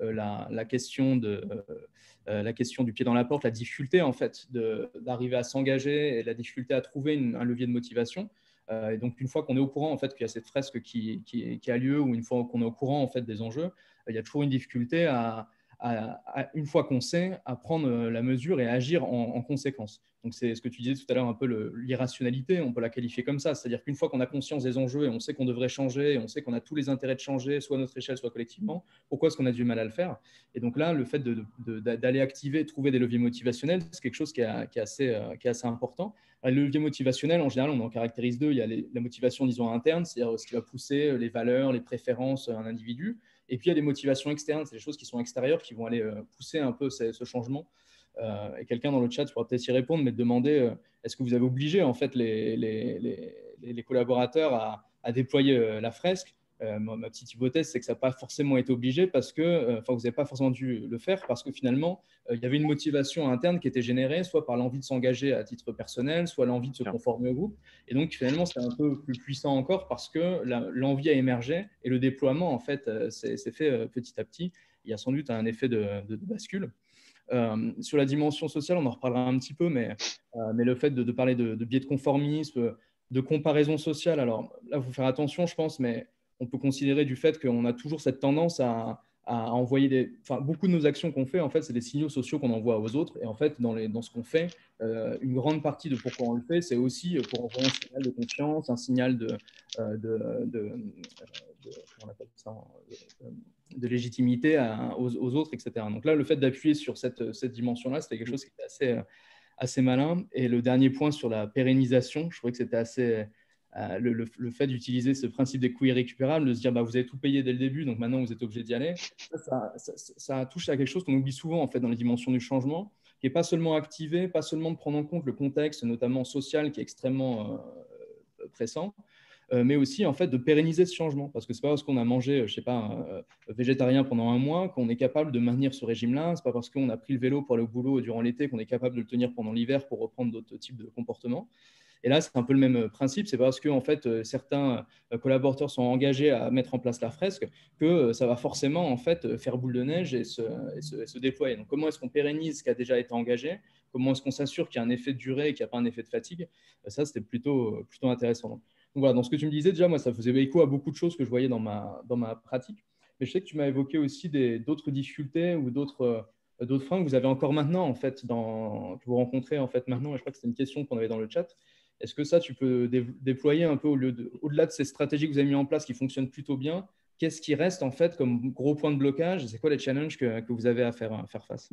la question du pied dans la porte, la difficulté en fait d'arriver à s'engager et la difficulté à trouver un levier de motivation. Et donc une fois qu'on est au courant en fait qu'il y a cette fresque qui a lieu, ou une fois qu'on est au courant en fait des enjeux, il y a toujours une difficulté une fois qu'on sait, à prendre la mesure et à agir en conséquence. Donc c'est ce que tu disais tout à l'heure, un peu l'irrationalité, on peut la qualifier comme ça. C'est-à-dire qu'une fois qu'on a conscience des enjeux et on sait qu'on devrait changer, et on sait qu'on a tous les intérêts de changer, soit à notre échelle, soit collectivement, pourquoi est-ce qu'on a du mal à le faire? Et donc là, le fait d'aller activer, trouver des leviers motivationnels, c'est quelque chose qui est assez important. Alors, le levier motivationnel, en général, on en caractérise 2. Il y a la motivation, disons, interne, c'est-à-dire ce qui va pousser les valeurs, les préférences d'un individu. Et puis, il y a des motivations externes, c'est des choses qui sont extérieures, qui vont aller pousser un peu ce changement. Et quelqu'un dans le chat pourra peut-être y répondre, mais demander est-ce que vous avez obligé en fait les collaborateurs à déployer la fresque? Ma petite hypothèse, c'est que ça n'a pas forcément été obligé parce que, vous n'avez pas forcément dû le faire parce que finalement, il y avait une motivation interne qui était générée soit par l'envie de s'engager à titre personnel, soit l'envie de se conformer au groupe. Et donc, finalement, c'est un peu plus puissant encore parce que l'envie a émergé et le déploiement, en fait, s'est fait petit à petit. Il y a sans doute un effet de bascule. Sur la dimension sociale, on en reparlera un petit peu, mais le fait de parler de biais de conformisme, de comparaison sociale, alors là, il faut faire attention, je pense, mais on peut considérer du fait qu'on a toujours cette tendance à envoyer beaucoup de nos actions qu'on fait, en fait, c'est des signaux sociaux qu'on envoie aux autres. Et en fait, dans ce qu'on fait, une grande partie de pourquoi on le fait, c'est aussi pour envoyer un signal de confiance, un signal comment on appelle ça, de légitimité aux autres, etc. Donc là, le fait d'appuyer sur cette dimension-là, c'était quelque chose qui était assez malin. Et le dernier point sur la pérennisation, je trouvais que c'était assez le fait d'utiliser ce principe des coûts irrécupérables, de se dire vous avez tout payé dès le début, donc maintenant vous êtes obligé d'y aller, ça touche à quelque chose qu'on oublie souvent en fait dans les dimensions du changement, qui n'est pas seulement activé, pas seulement de prendre en compte le contexte, notamment social, qui est extrêmement pressant, mais aussi en fait de pérenniser ce changement, parce que c'est pas parce qu'on a mangé, je sais pas, végétarien pendant un mois qu'on est capable de maintenir ce régime-là. C'est pas parce qu'on a pris le vélo pour aller au boulot durant l'été qu'on est capable de le tenir pendant l'hiver pour reprendre d'autres types de comportements. Et là, c'est un peu le même principe. C'est parce que en fait, certains collaborateurs sont engagés à mettre en place la fresque que ça va forcément en fait faire boule de neige et se déployer. Donc, comment est-ce qu'on pérennise ce qui a déjà été engagé? Comment est-ce qu'on s'assure qu'il y a un effet de durée et qu'il n'y a pas un effet de fatigue? Ça, c'était plutôt intéressant. Donc, voilà, dans ce que tu me disais, déjà, moi, ça faisait écho à beaucoup de choses que je voyais dans ma pratique. Mais je sais que tu m'as évoqué aussi d'autres difficultés ou d'autres freins que vous avez encore maintenant, en fait, que vous rencontrez en fait maintenant. Et je crois que c'était une question qu'on avait dans le chat. Est-ce que ça, tu peux déployer un peu au-delà de ces stratégies que vous avez mises en place qui fonctionnent plutôt bien? Qu'est-ce qui reste en fait comme gros point de blocage? C'est quoi les challenges que vous avez à faire face?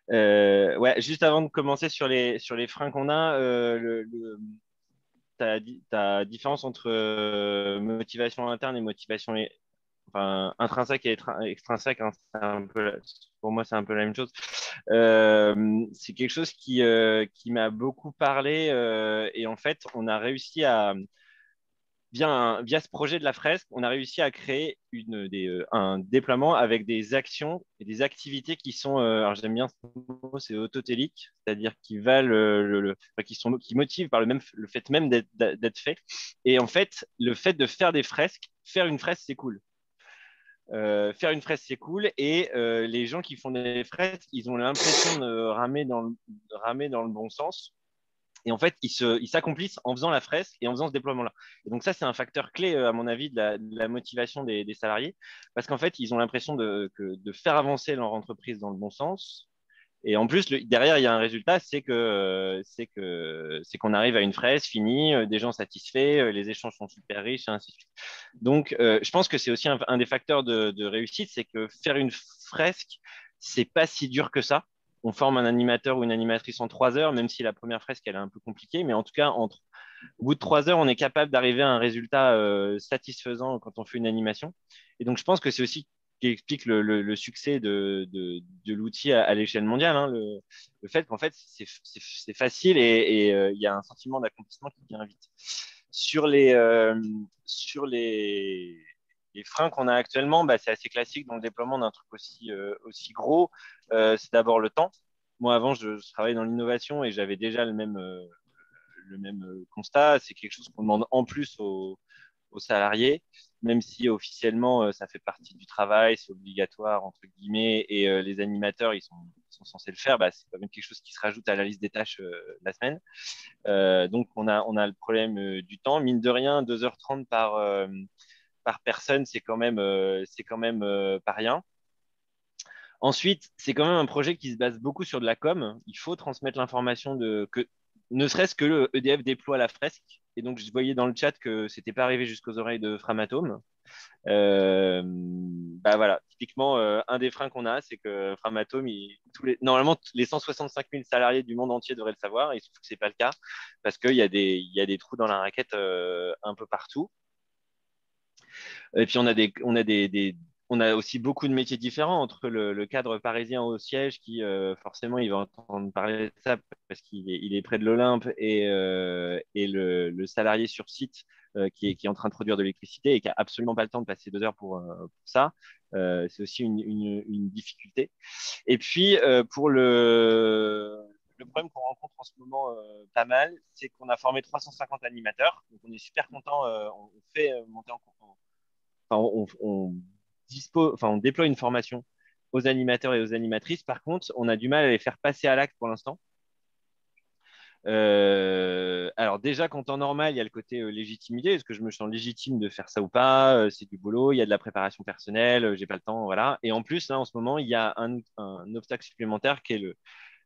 Ouais, juste avant de commencer sur les freins qu'on a, ta différence entre motivation interne et motivation intrinsèque et extrinsèque, hein, pour moi, c'est un peu la même chose. C'est quelque chose qui m'a beaucoup parlé et en fait, on a réussi via ce projet de la fresque, on a réussi à créer un déploiement avec des actions et des activités qui sont, alors j'aime bien ce mot, c'est autotéliques, c'est-à-dire qui valent, qui motivent par le fait même d'être fait. Et en fait, le fait de faire des fresques, faire une fresque, c'est cool. Faire une fresque, c'est cool. Et les gens qui font des fresques, ils ont l'impression de ramer dans le bon sens. Et en fait, ils s'accomplissent en faisant la fresque et en faisant ce déploiement-là. Et donc ça, c'est un facteur clé, à mon avis, de la motivation des salariés, parce qu'en fait, ils ont l'impression de faire avancer leur entreprise dans le bon sens. Et en plus, derrière, il y a un résultat, c'est qu'on arrive à une fresque finie, des gens satisfaits, les échanges sont super riches, et ainsi de suite. Donc, je pense que c'est aussi un des facteurs de réussite, c'est que faire une fresque, c'est pas si dur que ça. On forme un animateur ou une animatrice en 3 heures, même si la première fresque, elle est un peu compliquée. Mais en tout cas, au bout de 3 heures, on est capable d'arriver à un résultat satisfaisant quand on fait une animation. Et donc, je pense que c'est aussi qui explique le succès de l'outil à l'échelle mondiale. Hein, le fait qu'en fait, c'est facile et il y a un sentiment d'accomplissement qui vient vite. Sur les freins qu'on a actuellement, c'est assez classique dans le déploiement d'un truc aussi gros. C'est d'abord le temps. Moi, avant, je travaillais dans l'innovation et j'avais déjà le même constat. C'est quelque chose qu'on demande en plus aux salariés, même si officiellement, ça fait partie du travail, c'est obligatoire, entre guillemets, et les animateurs, ils sont censés le faire. C'est quand même quelque chose qui se rajoute à la liste des tâches de la semaine. Donc, on a le problème du temps. Mine de rien, 2h30 par personne, c'est quand même pas rien. Ensuite, c'est quand même un projet qui se base beaucoup sur de la com. Il faut transmettre l'information ne serait-ce que le EDF déploie la fresque. Et donc, je voyais dans le chat que c'était pas arrivé jusqu'aux oreilles de Framatome. Voilà, typiquement, un des freins qu'on a, c'est que Framatome, normalement, les 165 000 salariés du monde entier devraient le savoir. Il se trouve que c'est pas le cas parce qu'il y a des trous dans la raquette un peu partout. Et puis, on a aussi beaucoup de métiers différents entre le cadre parisien au siège qui, forcément, il va entendre parler de ça parce qu'il est près de l'Olympe et le salarié sur site qui est en train de produire de l'électricité et qui n'a absolument pas le temps de passer 2 heures pour ça. C'est aussi une difficulté. Et puis, pour le problème qu'on rencontre en ce moment pas mal, c'est qu'on a formé 350 animateurs. Donc, on est super content. On fait monter on déploie une formation aux animateurs et aux animatrices. Par contre, on a du mal à les faire passer à l'acte pour l'instant. Alors déjà, qu'en temps normal, il y a le côté légitimité. Est-ce que je me sens légitime de faire ça ou pas? C'est du boulot, il y a de la préparation personnelle, j'ai pas le temps, voilà. Et en plus, là, en ce moment, il y a un obstacle supplémentaire qui est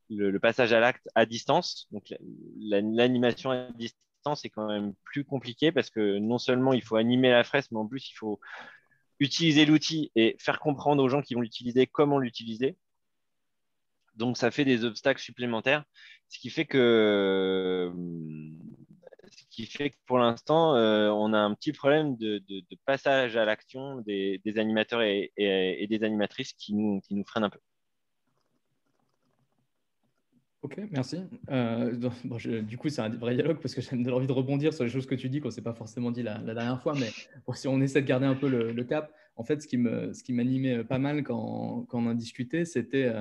le passage à l'acte à distance. Donc, l'animation à distance est quand même plus compliqué parce que non seulement il faut animer la fresque, mais en plus, il faut utiliser l'outil et faire comprendre aux gens qui vont l'utiliser comment l'utiliser. Donc, ça fait des obstacles supplémentaires, ce qui fait que, pour l'instant, on a un petit problème de passage à l'action des animateurs et des animatrices qui nous freinent un peu. Ok, merci. Du coup, c'est un vrai dialogue parce que j'ai envie de rebondir sur les choses que tu dis qu'on ne s'est pas forcément dit la dernière fois. Mais bon, si on essaie de garder un peu le cap, en fait, ce qui m'animait pas mal quand on en discutait, c'était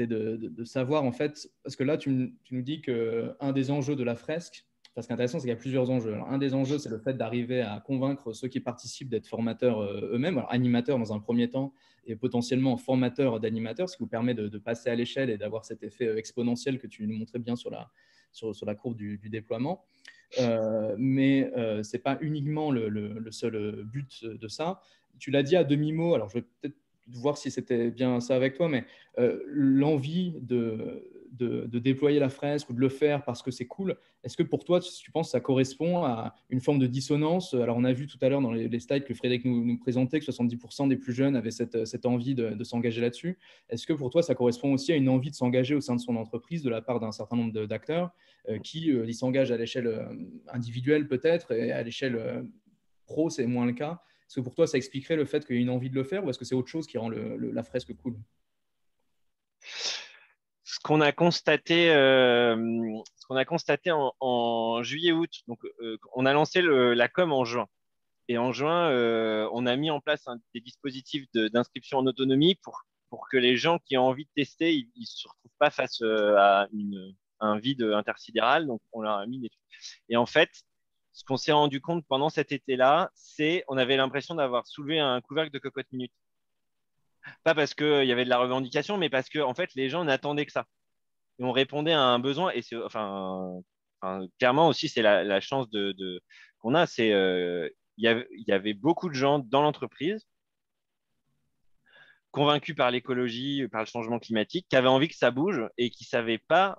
de savoir, en fait, parce que là, tu nous dis qu'un des enjeux de la fresque, parce qu'intéressant, c'est qu'il y a plusieurs enjeux. Alors, un des enjeux, c'est le fait d'arriver à convaincre ceux qui participent d'être formateurs eux-mêmes, alors animateurs dans un premier temps, et potentiellement formateur d'animateurs, ce qui vous permet de passer à l'échelle et d'avoir cet effet exponentiel que tu nous montrais bien sur la courbe du déploiement. Mais ce n'est pas uniquement le seul but de ça. Tu l'as dit à demi-mot, alors je vais peut-être voir si c'était bien ça avec toi, mais l'envie de déployer la fresque ou de le faire parce que c'est cool, est-ce que pour toi, tu penses que ça correspond à une forme de dissonance? Alors, on a vu tout à l'heure dans les slides que Frédéric nous présentait que 70% des plus jeunes avaient cette envie de s'engager là-dessus. Est-ce que pour toi, ça correspond aussi à une envie de s'engager au sein de son entreprise de la part d'un certain nombre d'acteurs qui y s'engagent à l'échelle individuelle peut-être et à l'échelle pro, c'est moins le cas? Est-ce que pour toi, ça expliquerait le fait qu'il y ait une envie de le faire ou est-ce que c'est autre chose qui rend la fresque cool? Ce qu'on a constaté, en juillet-août, donc on a lancé la com en juin. Et en juin, on a mis en place des dispositifs d'inscription en autonomie pour que les gens qui ont envie de tester, ils ne se retrouvent pas face à un vide intersidéral. Donc, on leur a mis des trucs. Et en fait, ce qu'on s'est rendu compte pendant cet été-là, c'est on avait l'impression d'avoir soulevé un couvercle de cocotte minute. Pas parce qu'il y avait de la revendication, mais parce que en fait, les gens n'attendaient que ça. Et on répondait à un besoin. Et c'est, clairement aussi, c'est la chance qu'on a. C'est il y avait beaucoup de gens dans l'entreprise convaincus par l'écologie, par le changement climatique, qui avaient envie que ça bouge et qui savaient pas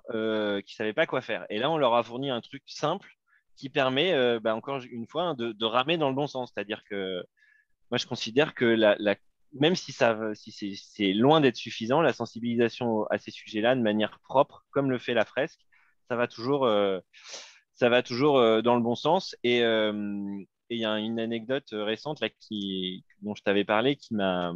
quoi faire. Et là, on leur a fourni un truc simple qui permet, encore une fois, de ramer dans le bon sens. C'est-à-dire que moi, je considère que même si c'est loin d'être suffisant, la sensibilisation à ces sujets-là de manière propre, comme le fait la fresque, ça va toujours, dans le bon sens. Et il y a une anecdote récente là, dont je t'avais parlé qui m'a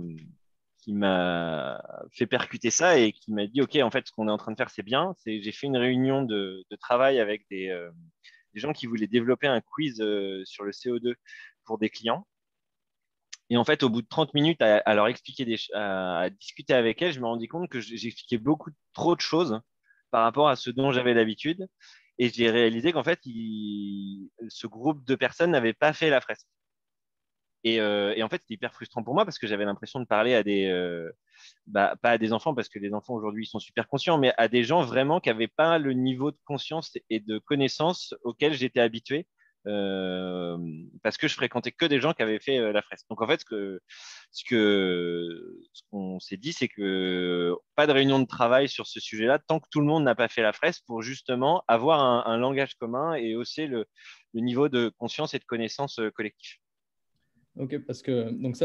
fait percuter ça et qui m'a dit, OK, en fait, ce qu'on est en train de faire, c'est bien. J'ai fait une réunion de travail avec des gens qui voulaient développer un quiz sur le CO2 pour des clients. Et en fait, au bout de 30 minutes à leur expliquer à discuter avec elles, je me rendis compte que j'expliquais beaucoup trop de choses par rapport à ce dont j'avais l'habitude. Et j'ai réalisé qu'en fait, ce groupe de personnes n'avait pas fait la fresque. Et en fait, c'était hyper frustrant pour moi parce que j'avais l'impression de parler à pas à des enfants parce que les enfants aujourd'hui ils sont super conscients, mais à des gens vraiment qui n'avaient pas le niveau de conscience et de connaissance auquel j'étais habitué parce que je fréquentais que des gens qui avaient fait la fresque. Donc en fait, ce qu'on s'est dit, c'est que pas de réunion de travail sur ce sujet-là tant que tout le monde n'a pas fait la fresque pour justement avoir un langage commun et hausser le niveau de conscience et de connaissance collectif. Ok, parce que donc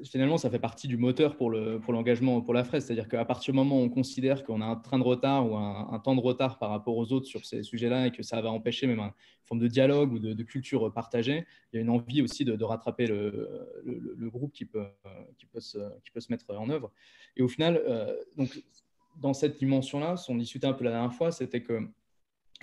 finalement, ça fait partie du moteur pour l'engagement pour la fresque. C'est-à-dire qu'à partir du moment où on considère qu'on a un train de retard ou un temps de retard par rapport aux autres sur ces sujets-là et que ça va empêcher même une forme de dialogue ou de culture partagée, il y a une envie aussi de rattraper le groupe qui peut se mettre en œuvre. Et au final, donc, dans cette dimension-là, on discutait un peu la dernière fois, c'était que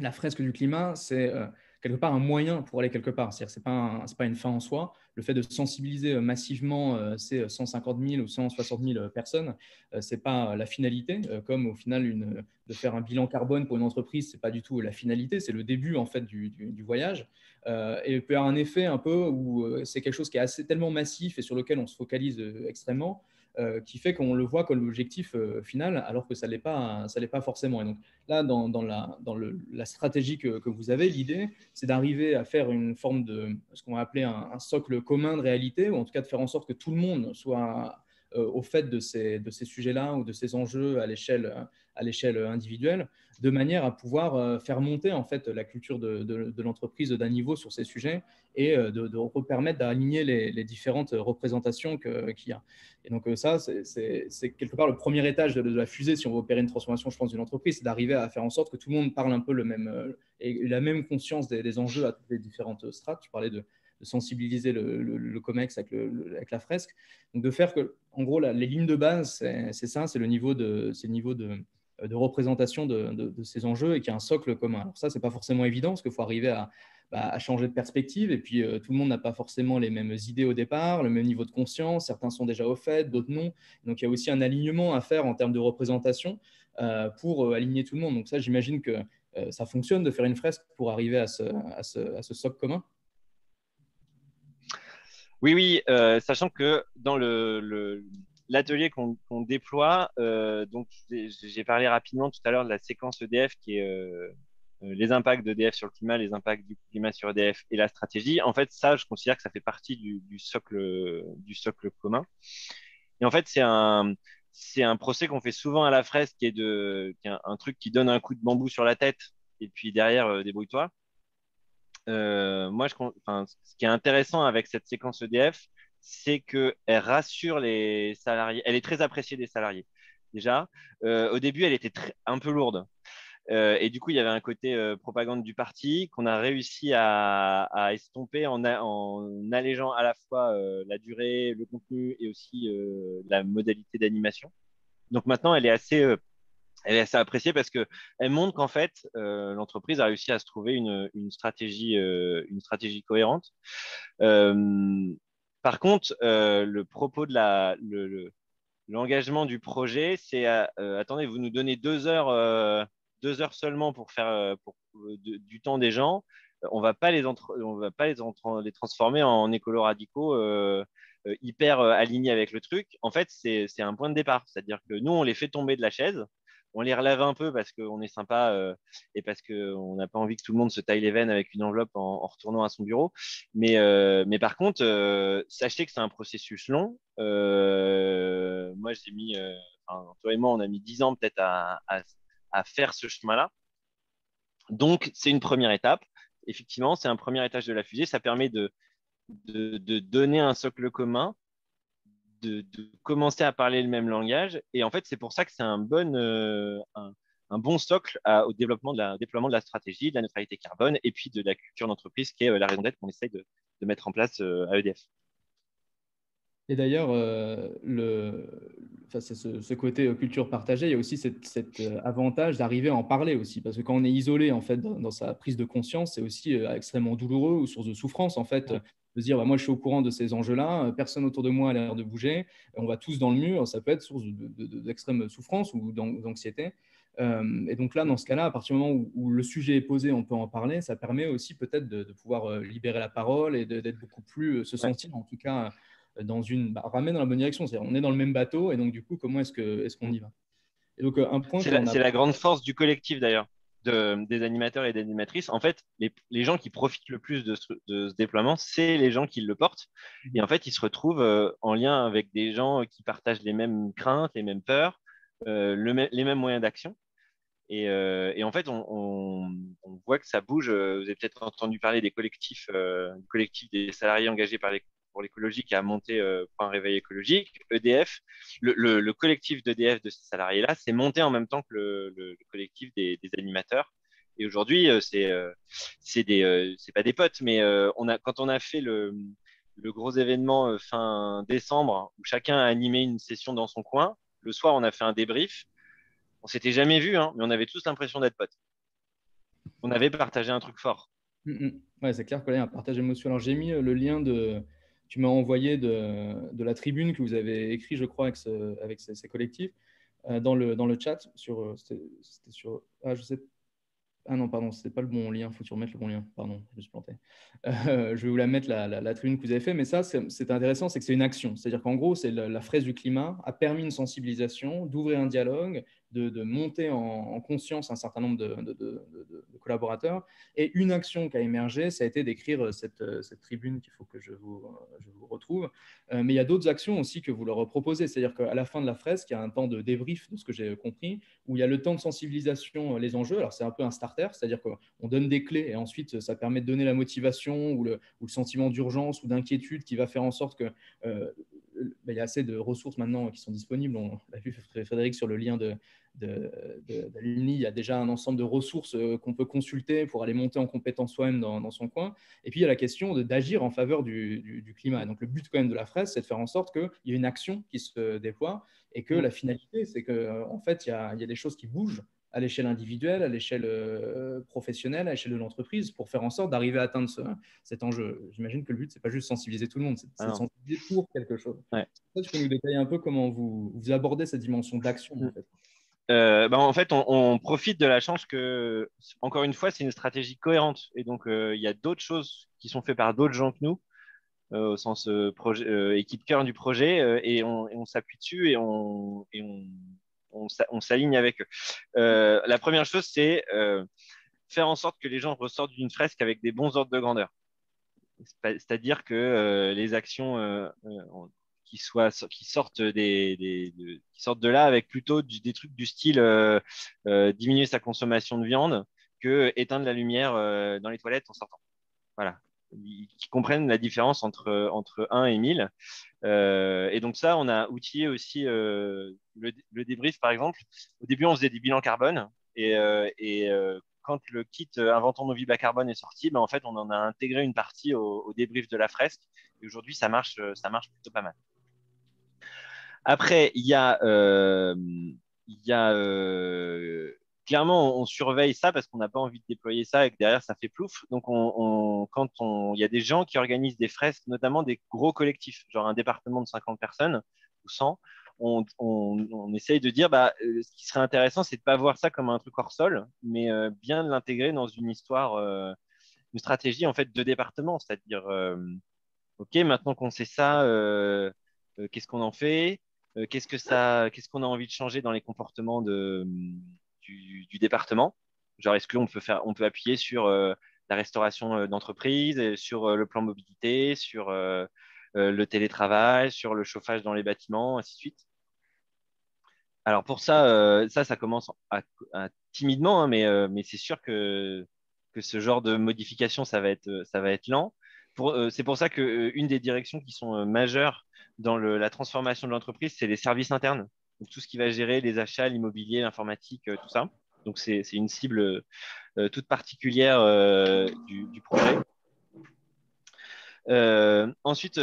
la fresque du climat, c'est quelque part un moyen pour aller quelque part. C'est-à-dire que ce n'est pas une fin en soi. Le fait de sensibiliser massivement ces 150 000 ou 160 000 personnes, ce n'est pas la finalité. Comme au final, de faire un bilan carbone pour une entreprise, ce n'est pas du tout la finalité. C'est le début en fait, du voyage. Et il peut y avoir un effet un peu où c'est quelque chose qui est tellement massif et sur lequel on se focalise extrêmement, qui fait qu'on le voit comme l'objectif final, alors que ça l'est pas forcément. Et donc là, dans la stratégie que vous avez, l'idée, c'est d'arriver à faire une forme de ce qu'on va appeler un socle commun de réalité, ou en tout cas de faire en sorte que tout le monde soit au fait de ces sujets-là ou de ces enjeux à l'échelle individuelle, de manière à pouvoir faire monter en fait la culture de l'entreprise d'un niveau sur ces sujets et de permettre d'aligner les différentes représentations qu'il y a. Et donc ça, c'est quelque part le premier étage de la fusée si on veut opérer une transformation, je pense, d'une entreprise, c'est d'arriver à faire en sorte que tout le monde parle un peu le même et la même conscience des enjeux à toutes les différentes strates. Tu parlais de sensibiliser le COMEX avec la fresque. Donc de faire que, en gros, les lignes de base, c'est ça, c'est le niveau de représentation de ces enjeux et qu'il y a un socle commun. Alors ça, c'est pas forcément évident parce qu'il faut arriver à changer de perspective et puis tout le monde n'a pas forcément les mêmes idées au départ, le même niveau de conscience, certains sont déjà au fait, d'autres non. Donc il y a aussi un alignement à faire en termes de représentation pour aligner tout le monde. Donc ça, j'imagine que ça fonctionne de faire une fresque pour arriver à ce socle commun. Oui, oui, sachant que dans l'atelier qu'on déploie, donc j'ai parlé rapidement tout à l'heure de la séquence EDF qui est les impacts d'EDF sur le climat, les impacts du climat sur EDF et la stratégie. En fait, ça, je considère que ça fait partie du socle commun. Et en fait, c'est un procès qu'on fait souvent à la fresque qui est un truc qui donne un coup de bambou sur la tête et puis derrière, débrouille-toi. Moi, ce qui est intéressant avec cette séquence EDF, c'est qu'elle rassure les salariés. Elle est très appréciée des salariés. Déjà, au début, elle était un peu lourde. Et du coup, il y avait un côté propagande du parti qu'on a réussi à estomper en allégeant à la fois la durée, le contenu et aussi la modalité d'animation. Donc maintenant, elle est assez appréciée parce qu'elle montre qu'en fait, l'entreprise a réussi à se trouver une stratégie cohérente. Euh, Par contre, le propos de l'engagement du projet, c'est attendez, vous nous donnez 2 heures, 2 heures seulement pour faire du temps des gens. On va pas les transformer en écolos radicaux hyper alignés avec le truc. En fait, c'est un point de départ. C'est-à-dire que nous, on les fait tomber de la chaise. On les relève un peu parce qu'on est sympa et parce qu'on n'a pas envie que tout le monde se taille les veines avec une enveloppe en retournant à son bureau. Mais par contre, sachez que c'est un processus long. Moi, toi et moi, on a mis 10 ans peut-être à faire ce chemin-là. Donc, c'est une première étape. Effectivement, c'est un premier étage de la fusée. Ça permet de donner un socle commun, de commencer à parler le même langage. Et en fait, c'est pour ça que c'est un bon socle au déploiement de la stratégie, de la neutralité carbone et puis de la culture d'entreprise qui est la raison d'être qu'on essaye de mettre en place à EDF. Et d'ailleurs, c'est ce côté culture partagée, il y a aussi cet avantage d'arriver à en parler aussi, parce que quand on est isolé en fait dans sa prise de conscience, c'est aussi extrêmement douloureux ou source de souffrance en fait, de se dire bah, moi je suis au courant de ces enjeux-là, personne autour de moi a l'air de bouger, on va tous dans le mur, ça peut être source d'extrême souffrance ou d'anxiété. Et donc là, dans ce cas-là, à partir du moment où le sujet est posé, on peut en parler, ça permet aussi peut-être de pouvoir libérer la parole et d'être beaucoup plus, se sentir en tout cas ramène dans la bonne direction. C'est-à-dire, on est dans le même bateau et donc du coup, comment est-ce qu'on y va? Et donc un point c'est la grande force du collectif d'ailleurs, des animateurs et des animatrices. En fait, les gens qui profitent le plus de ce déploiement, c'est les gens qui le portent. Et en fait, ils se retrouvent en lien avec des gens qui partagent les mêmes craintes, les mêmes peurs, les mêmes moyens d'action. Et en fait, on voit que ça bouge. Vous avez peut-être entendu parler des collectifs, du collectif des salariés engagés pour l'écologie qui a monté pour un réveil écologique. EDF, le collectif d'EDF de ces salariés-là, c'est monté en même temps que le collectif des animateurs. Et aujourd'hui, c'est pas des potes, mais quand on a fait le gros événement fin décembre où chacun a animé une session dans son coin, le soir, on a fait un débrief. On s'était jamais vu, hein, mais on avait tous l'impression d'être potes. On avait partagé un truc fort. Ouais, c'est clair qu'il y a un partage émotionnel. Alors, j'ai mis le lien tu m'as envoyé de la tribune que vous avez écrit, je crois, avec ces collectifs, dans le chat. C'était sur. Ah, je sais. Ah non, pardon, ce n'est pas le bon lien. Il faut que tu remettes le bon lien. Pardon, je me suis planté. Je vais vous la mettre, la tribune que vous avez fait. Mais ça, c'est intéressant, c'est que c'est une action. C'est-à-dire qu'en gros, la fraise du climat a permis une sensibilisation, d'ouvrir un dialogue, de monter en conscience un certain nombre de collaborateurs. Et une action qui a émergé, ça a été d'écrire cette tribune qu'il faut que je vous retrouve. Mais il y a d'autres actions aussi que vous leur proposez. C'est-à-dire qu'à la fin de la fresque, il y a un temps de débrief, de ce que j'ai compris, où il y a le temps de sensibilisation, les enjeux. Alors, c'est un peu un starter, c'est-à-dire qu'on donne des clés et ensuite, ça permet de donner la motivation ou le sentiment d'urgence ou d'inquiétude qui va faire en sorte que il y a assez de ressources maintenant qui sont disponibles. On l'a vu, Frédéric, sur le lien de l'UNI, il y a déjà un ensemble de ressources qu'on peut consulter pour aller monter en compétence soi-même dans son coin. Et puis, il y a la question d'agir en faveur du climat. Et donc, le but quand même de la fraise, c'est de faire en sorte qu'il y ait une action qui se déploie et que la finalité, c'est qu'en fait, il y a des choses qui bougent à l'échelle individuelle, à l'échelle professionnelle, à l'échelle de l'entreprise, pour faire en sorte d'arriver à atteindre cet enjeu. J'imagine que le but, c'est pas juste sensibiliser tout le monde, c'est de sensibiliser pour quelque chose. Ouais. Tu peux nous détailler un peu comment vous abordez cette dimension d'action, en fait? En fait, on profite de la chance que, encore une fois, c'est une stratégie cohérente. Et donc, il y a d'autres choses qui sont faites par d'autres gens que nous, au sens équipe cœur du projet, et on s'appuie dessus et on s'aligne avec eux. La première chose, c'est faire en sorte que les gens ressortent d'une fresque avec des bons ordres de grandeur. C'est-à-dire que les actions qui sortent qui sortent de là avec plutôt des trucs du style diminuer sa consommation de viande que éteindre la lumière dans les toilettes en sortant. Voilà. Qui comprennent la différence entre 1 et 1000. Et donc ça, on a outillé aussi le débrief, par exemple. Au début, on faisait des bilans carbone et quand le kit Inventons nos vies bas carbone est sorti, en fait, on en a intégré une partie au débrief de la fresque. Et aujourd'hui, ça marche plutôt pas mal. Après, il y a clairement, on surveille ça parce qu'on n'a pas envie de déployer ça et que derrière, ça fait plouf. Donc, il y a des gens qui organisent des fresques, notamment des gros collectifs, genre un département de 50 personnes ou 100. On essaye de dire, ce qui serait intéressant, c'est de ne pas voir ça comme un truc hors sol, mais bien de l'intégrer dans une histoire, une stratégie en fait de département. C'est-à-dire, OK, maintenant qu'on sait ça, qu'est-ce qu'on en fait? Qu'est-ce qu'on a envie de changer dans les comportements du département? Genre, est-ce on peut appuyer sur la restauration d'entreprise, sur le plan mobilité, sur le télétravail, sur le chauffage dans les bâtiments, ainsi de suite. Alors pour ça, ça commence timidement, hein, mais c'est sûr que ce genre de modification, ça va être lent. C'est pour ça qu'une des directions qui sont majeures dans la transformation de l'entreprise, c'est les services internes. Donc tout ce qui va gérer les achats, l'immobilier, l'informatique, tout ça. Donc c'est une cible toute particulière du projet. Ensuite,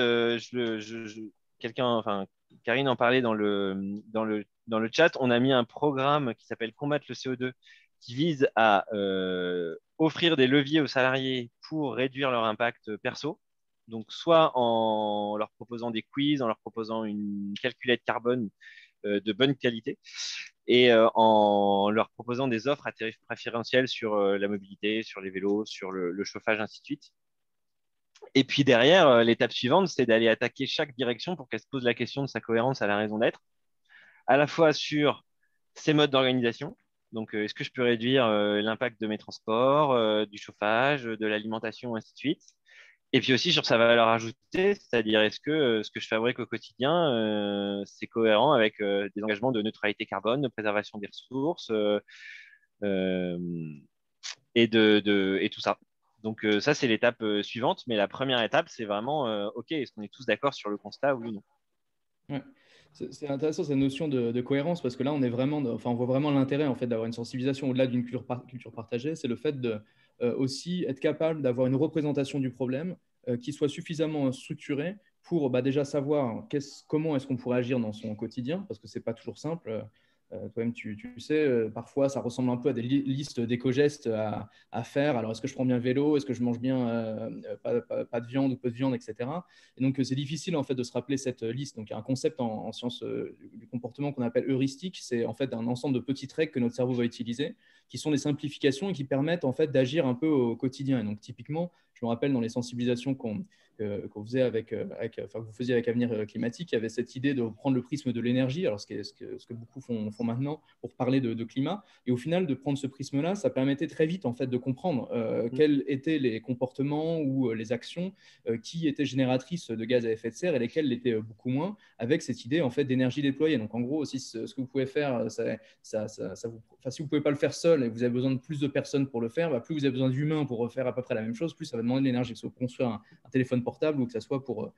Karine en parlait dans le chat, on a mis un programme qui s'appelle Combattre le CO2 qui vise à offrir des leviers aux salariés pour réduire leur impact perso. Donc, soit en leur proposant des quiz, en leur proposant une calculette carbone de bonne qualité et en leur proposant des offres à tarif préférentiel sur la mobilité, sur les vélos, sur le chauffage, ainsi de suite. Et puis derrière, l'étape suivante, c'est d'aller attaquer chaque direction pour qu'elle se pose la question de sa cohérence à la raison d'être, à la fois sur ses modes d'organisation. Donc, est-ce que je peux réduire l'impact de mes transports, du chauffage, de l'alimentation, ainsi de suite. Et puis aussi sur sa valeur ajoutée, c'est-à-dire est-ce que ce que je fabrique au quotidien, c'est cohérent avec des engagements de neutralité carbone, de préservation des ressources et tout ça. Donc ça, c'est l'étape suivante. Mais la première étape, c'est vraiment, OK, est-ce qu'on est tous d'accord sur le constat, oui ou non? Ouais. C'est intéressant cette notion de cohérence parce que là, on voit vraiment l'intérêt en fait, d'avoir une sensibilisation au-delà d'une culture partagée. C'est le fait de aussi être capable d'avoir une représentation du problème qui soit suffisamment structurée pour déjà savoir comment est-ce qu'on pourrait agir dans son quotidien parce que c'est pas toujours simple. toi-même, tu sais, parfois, ça ressemble un peu à des listes d'éco-gestes à faire. Alors, est-ce que je prends bien le vélo? Est-ce que je mange bien pas de viande ou peu de viande, etc. Et donc, c'est difficile en fait de se rappeler cette liste. Donc, il y a un concept en sciences du comportement qu'on appelle heuristique. C'est en fait un ensemble de petites règles que notre cerveau va utiliser, qui sont des simplifications et qui permettent en fait d'agir un peu au quotidien. Et donc, typiquement, je me rappelle dans les sensibilisations qu'on faisait que vous faisiez avec Avenir Climatique, il y avait cette idée de prendre le prisme de l'énergie, alors ce que beaucoup font maintenant pour parler de climat. Et au final, de prendre ce prisme-là, ça permettait très vite en fait de comprendre quels étaient les comportements ou les actions qui étaient génératrices de gaz à effet de serre et lesquelles l'étaient beaucoup moins, avec cette idée en fait d'énergie déployée. Donc en gros aussi, ce que vous pouvez faire, si vous ne pouvez pas le faire seul et vous avez besoin de plus de personnes pour le faire, plus vous avez besoin d'humains pour refaire à peu près la même chose, plus ça va demander de l'énergie, que ce soit pour construire un téléphone portable ou que ce soit pour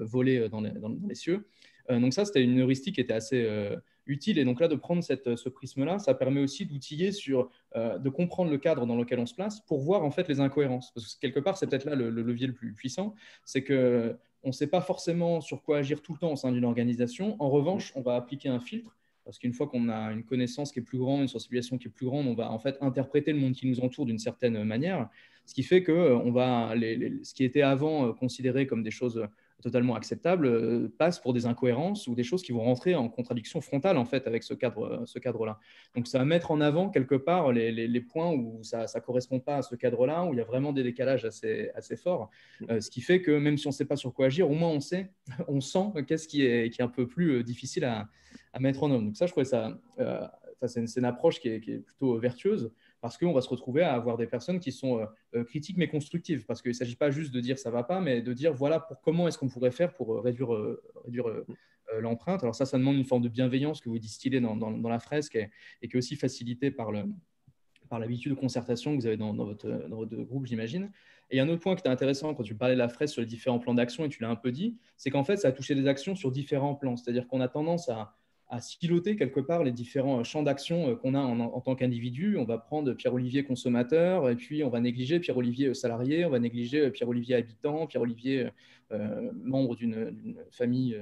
voler dans les cieux. Donc ça, c'était une heuristique qui était assez utile. Et donc là, de prendre ce prisme-là, ça permet aussi d'outiller de comprendre le cadre dans lequel on se place pour voir en fait les incohérences. Parce que quelque part, c'est peut-être là le levier le plus puissant, c'est que on ne sait pas forcément sur quoi agir tout le temps au sein d'une organisation. En revanche, on va appliquer un filtre parce qu'une fois qu'on a une connaissance qui est plus grande, une sensibilisation qui est plus grande, on va en fait interpréter le monde qui nous entoure d'une certaine manière. Ce qui fait que ce qui était avant considéré comme des choses totalement acceptables passe pour des incohérences ou des choses qui vont rentrer en contradiction frontale en fait avec ce cadre-là. Donc ça va mettre en avant quelque part les points où ça ne correspond pas à ce cadre-là, où il y a vraiment des décalages assez forts. Ce qui fait que même si on ne sait pas sur quoi agir, au moins on sent qu'est-ce qui est un peu plus difficile à mettre en œuvre. Donc ça, je trouvais ça, c'est une approche qui est plutôt vertueuse, parce qu'on va se retrouver à avoir des personnes qui sont critiques mais constructives, parce qu'il ne s'agit pas juste de dire ça ne va pas, mais de dire voilà comment est-ce qu'on pourrait faire pour réduire l'empreinte. Alors ça demande une forme de bienveillance que vous distillez dans la fresque et qui est aussi facilitée par l'habitude de concertation que vous avez dans votre groupe, j'imagine. Et un autre point qui était intéressant quand tu parlais de la fresque sur les différents plans d'action, et tu l'as un peu dit, c'est qu'en fait, ça a touché des actions sur différents plans. C'est-à-dire qu'on a tendance à siloter quelque part les différents champs d'action qu'on a en tant qu'individu. On va prendre Pierre-Olivier consommateur, et puis on va négliger Pierre-Olivier salarié, on va négliger Pierre-Olivier habitant, Pierre-Olivier membre d'une famille,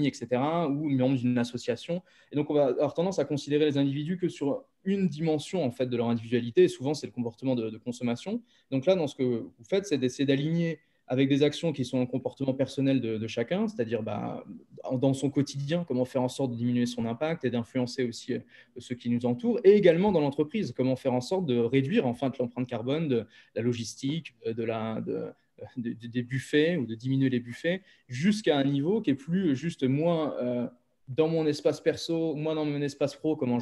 etc., ou membre d'une association. Et donc, on va avoir tendance à considérer les individus que sur une dimension en fait, de leur individualité, et souvent, c'est le comportement de consommation. Donc là, dans ce que vous faites, c'est d'essayer d'aligner avec des actions qui sont un comportement personnel de chacun, c'est-à-dire dans son quotidien, comment faire en sorte de diminuer son impact et d'influencer aussi ceux qui nous entourent, et également dans l'entreprise, comment faire en sorte de réduire enfin l'empreinte carbone de la logistique, des buffets ou de diminuer les buffets jusqu'à un niveau qui est plus juste moins dans mon espace perso, moi dans mon espace pro, comment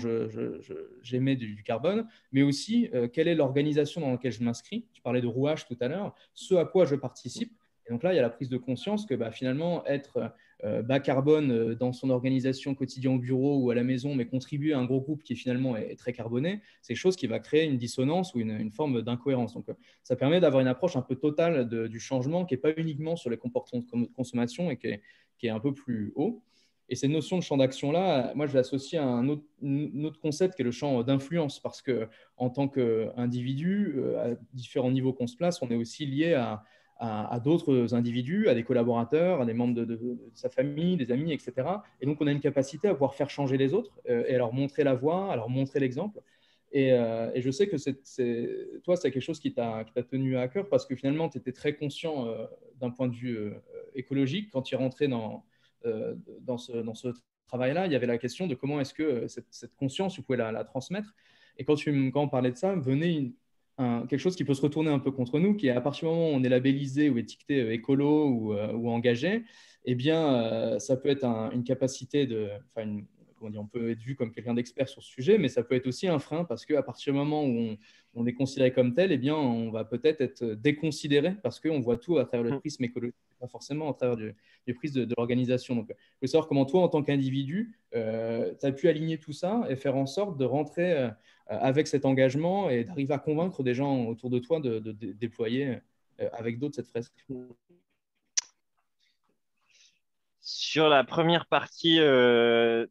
j'émets du carbone, mais aussi quelle est l'organisation dans laquelle je m'inscris. Tu parlais de rouage tout à l'heure, ce à quoi je participe. Et donc là, il y a la prise de conscience que finalement, être bas carbone dans son organisation quotidienne au bureau ou à la maison, mais contribuer à un gros groupe qui finalement est très carboné, c'est quelque chose qui va créer une dissonance ou une forme d'incohérence. Donc, ça permet d'avoir une approche un peu totale du changement qui n'est pas uniquement sur les comportements de consommation et qui est un peu plus haut. Et cette notion de champ d'action-là, moi, je l'associe à un autre concept qui est le champ d'influence, parce qu'en tant qu'individu, à différents niveaux qu'on se place, on est aussi lié à d'autres individus, à des collaborateurs, à des membres de sa famille, des amis, etc. Et donc, on a une capacité à pouvoir faire changer les autres et à leur montrer la voie, à leur montrer l'exemple. Et je sais que toi, c'est quelque chose qui t'a tenu à cœur parce que finalement, tu étais très conscient d'un point de vue écologique. Quand tu es rentré dans ce travail-là, il y avait la question de comment est-ce que cette conscience, tu pouvais la transmettre. Et quand on parlait de ça, venait quelque chose qui peut se retourner un peu contre nous, qui est à partir du moment où on est labellisé ou étiqueté écolo ou engagé, eh bien, ça peut être une capacité on peut être vu comme quelqu'un d'expert sur ce sujet, mais ça peut être aussi un frein parce qu'à partir du moment où on est considéré comme tel, eh bien, on va peut-être être déconsidéré parce qu'on voit tout à travers le prisme écologique, pas forcément à travers du prisme de l'organisation. Donc, je veux savoir comment toi, en tant qu'individu, tu as pu aligner tout ça et faire en sorte de rentrer avec cet engagement et d'arriver à convaincre des gens autour de toi de déployer avec d'autres cette fresque. Sur la première partie de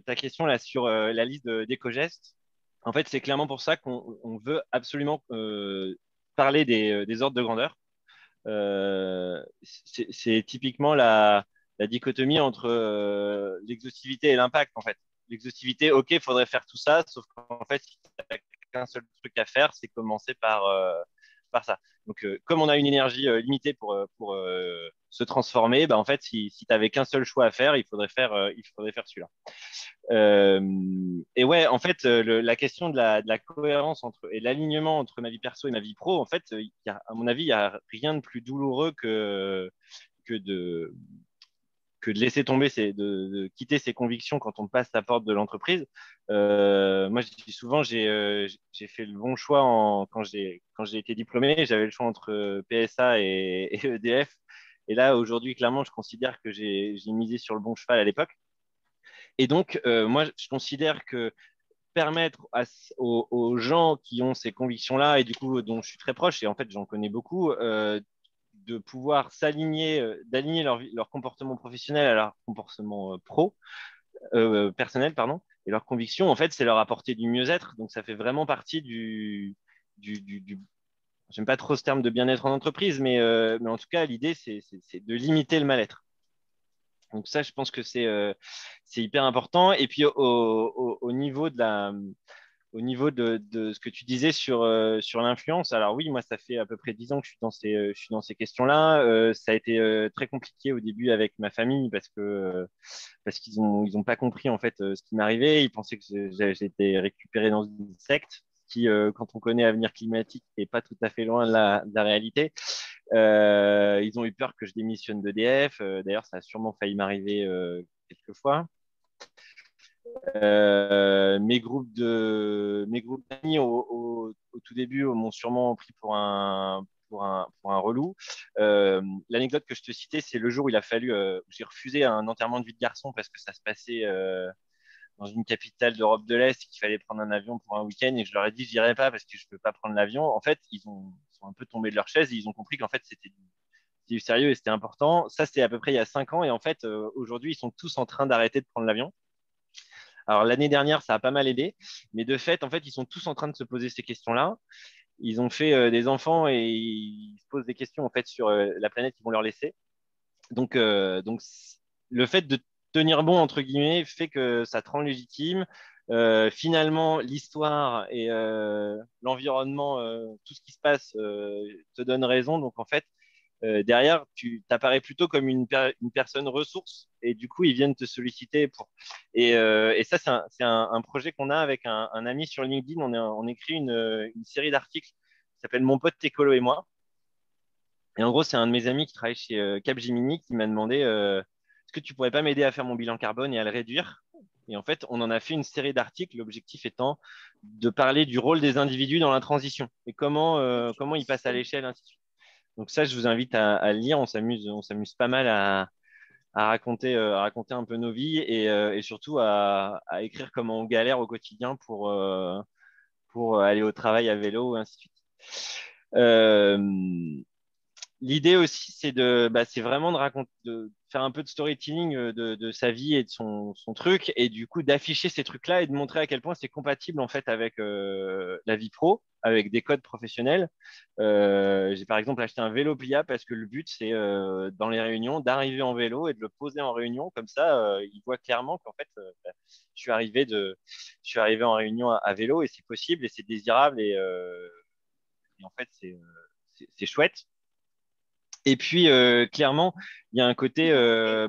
ta question là, sur la liste d'éco-gestes, en fait, c'est clairement pour ça qu'on veut absolument parler des ordres de grandeur. C'est typiquement la dichotomie entre l'exhaustivité et l'impact, en fait. l'exhaustivité, ok, il faudrait faire tout ça, sauf qu'en fait, si tu n'as qu'un seul truc à faire, c'est commencer par ça. Donc, comme on a une énergie limitée pour se transformer, bah, en fait, si tu n'avais qu'un seul choix à faire, il faudrait faire celui-là. Et ouais, en fait, la question de la cohérence et l'alignement entre ma vie perso et ma vie pro, en fait, à mon avis, il n'y a rien de plus douloureux que de, que de laisser tomber, de quitter ses convictions quand on passe la porte de l'entreprise. Moi, je dis souvent, j'ai fait le bon choix quand j'ai été diplômé. J'avais le choix entre PSA et EDF. Et là, aujourd'hui, clairement, je considère que j'ai misé sur le bon cheval à l'époque. Et donc, moi, je considère que permettre aux gens qui ont ces convictions-là et du coup, dont je suis très proche, et en fait, j'en connais beaucoup, de pouvoir d'aligner leur comportement professionnel à leur comportement personnel, pardon, et leurs convictions, en fait, c'est leur apporter du mieux-être. Donc, ça fait vraiment partie j'aime pas trop ce terme de bien-être en entreprise, mais en tout cas, l'idée, c'est de limiter le mal-être. Donc ça, je pense que c'est hyper important. Et puis au niveau de ce que tu disais sur l'influence, alors oui, moi, ça fait à peu près 10 ans que je suis dans ces questions-là. Ça a été très compliqué au début avec ma famille parce qu'ils ont pas compris en fait ce qui m'arrivait. Ils pensaient que j'étais récupéré dans une secte qui, quand on connaît Avenir Climatique, n'est pas tout à fait loin de la réalité. Ils ont eu peur que je démissionne d'EDF. D'ailleurs, ça a sûrement failli m'arriver quelques fois. Mes groupes d'amis au tout début m'ont sûrement pris pour un relou. L'anecdote que je te citais, c'est le jour où j'ai refusé un enterrement de vie de garçon parce que ça se passait dans une capitale d'Europe de l'Est, qu'il fallait prendre un avion pour un week-end et je leur ai dit je n'irai pas parce que je ne peux pas prendre l'avion. En fait, ils sont un peu tombés de leur chaise et ils ont compris qu'en fait, c'était du sérieux et c'était important. Ça, c'était à peu près il y a 5 ans et en fait, aujourd'hui, ils sont tous en train d'arrêter de prendre l'avion. Alors, l'année dernière, ça a pas mal aidé, mais de fait, en fait, ils sont tous en train de se poser ces questions-là. Ils ont fait des enfants et ils se posent des questions en fait sur la planète qu'ils vont leur laisser. Donc, le fait de tenir bon entre guillemets fait que ça te rend légitime. Finalement, l'histoire et l'environnement, tout ce qui se passe te donne raison. Donc, en fait, derrière, tu t'apparais plutôt comme une personne ressource et du coup, ils viennent te solliciter et ça, c'est un projet qu'on a avec un ami sur LinkedIn. On écrit une série d'articles qui s'appelle Mon pote écolo et moi. Et en gros, c'est un de mes amis qui travaille chez Capgemini qui m'a demandé est-ce que tu pourrais pas m'aider à faire mon bilan carbone et à le réduire? Et en fait, on en a fait une série d'articles, l'objectif étant de parler du rôle des individus dans la transition et comment ils passent à l'échelle, ainsi de suite. Donc ça, je vous invite à le lire. On s'amuse pas mal à raconter un peu nos vies et surtout à écrire comment on galère au quotidien pour aller au travail à vélo, et ainsi de suite. L'idée aussi, c'est vraiment de faire un peu de storytelling de sa vie et de son truc, et du coup d'afficher ces trucs-là et de montrer à quel point c'est compatible en fait avec la vie pro, avec des codes professionnels. J'ai par exemple acheté un vélo pliable parce que le but c'est dans les réunions d'arriver en vélo et de le poser en réunion, comme ça il voit clairement qu'en fait je suis arrivé en réunion à vélo et c'est possible et c'est désirable et en fait c'est chouette. Et puis, clairement, il y a un côté,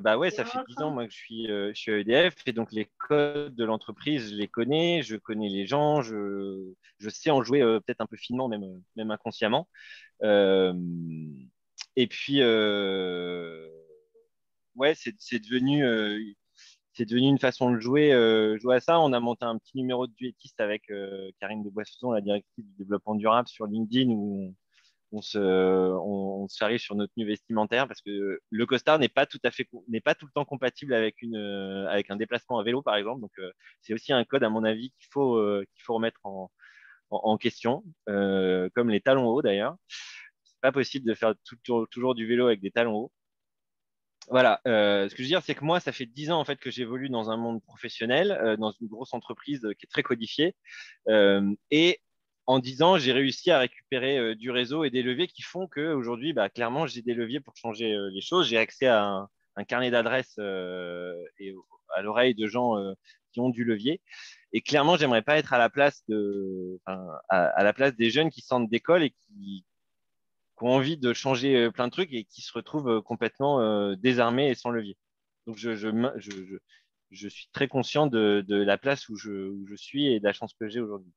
bah ouais, ça fait 10 ans moi que je suis à EDF et donc les codes de l'entreprise, je les connais, je connais les gens, je sais en jouer peut-être un peu finement, même inconsciemment. Euh, et puis, ouais, c'est devenu une façon de jouer à ça. On a monté un petit numéro de duettiste avec Karine de Boissezon, la directrice du développement durable sur LinkedIn, où on se charrie sur notre tenue vestimentaire parce que le costard n'est pas tout le temps compatible avec un déplacement à vélo, par exemple. Donc, c'est aussi un code, à mon avis, qu'il faut remettre en question, comme les talons hauts d'ailleurs. C'est pas possible de faire toujours du vélo avec des talons hauts. Voilà, ce que je veux dire, c'est que moi, ça fait 10 ans en fait que j'évolue dans un monde professionnel, dans une grosse entreprise qui est très codifiée. Et en 10 ans, j'ai réussi à récupérer du réseau et des leviers qui font qu'aujourd'hui, bah, clairement, j'ai des leviers pour changer les choses. J'ai accès à un carnet d'adresses et à l'oreille de gens qui ont du levier. Et clairement, j'aimerais pas être à la place à la place des jeunes qui sortent d'école et qui ont envie de changer plein de trucs et qui se retrouvent complètement désarmés et sans levier. Donc, je suis très conscient de la place où je suis et de la chance que j'ai aujourd'hui.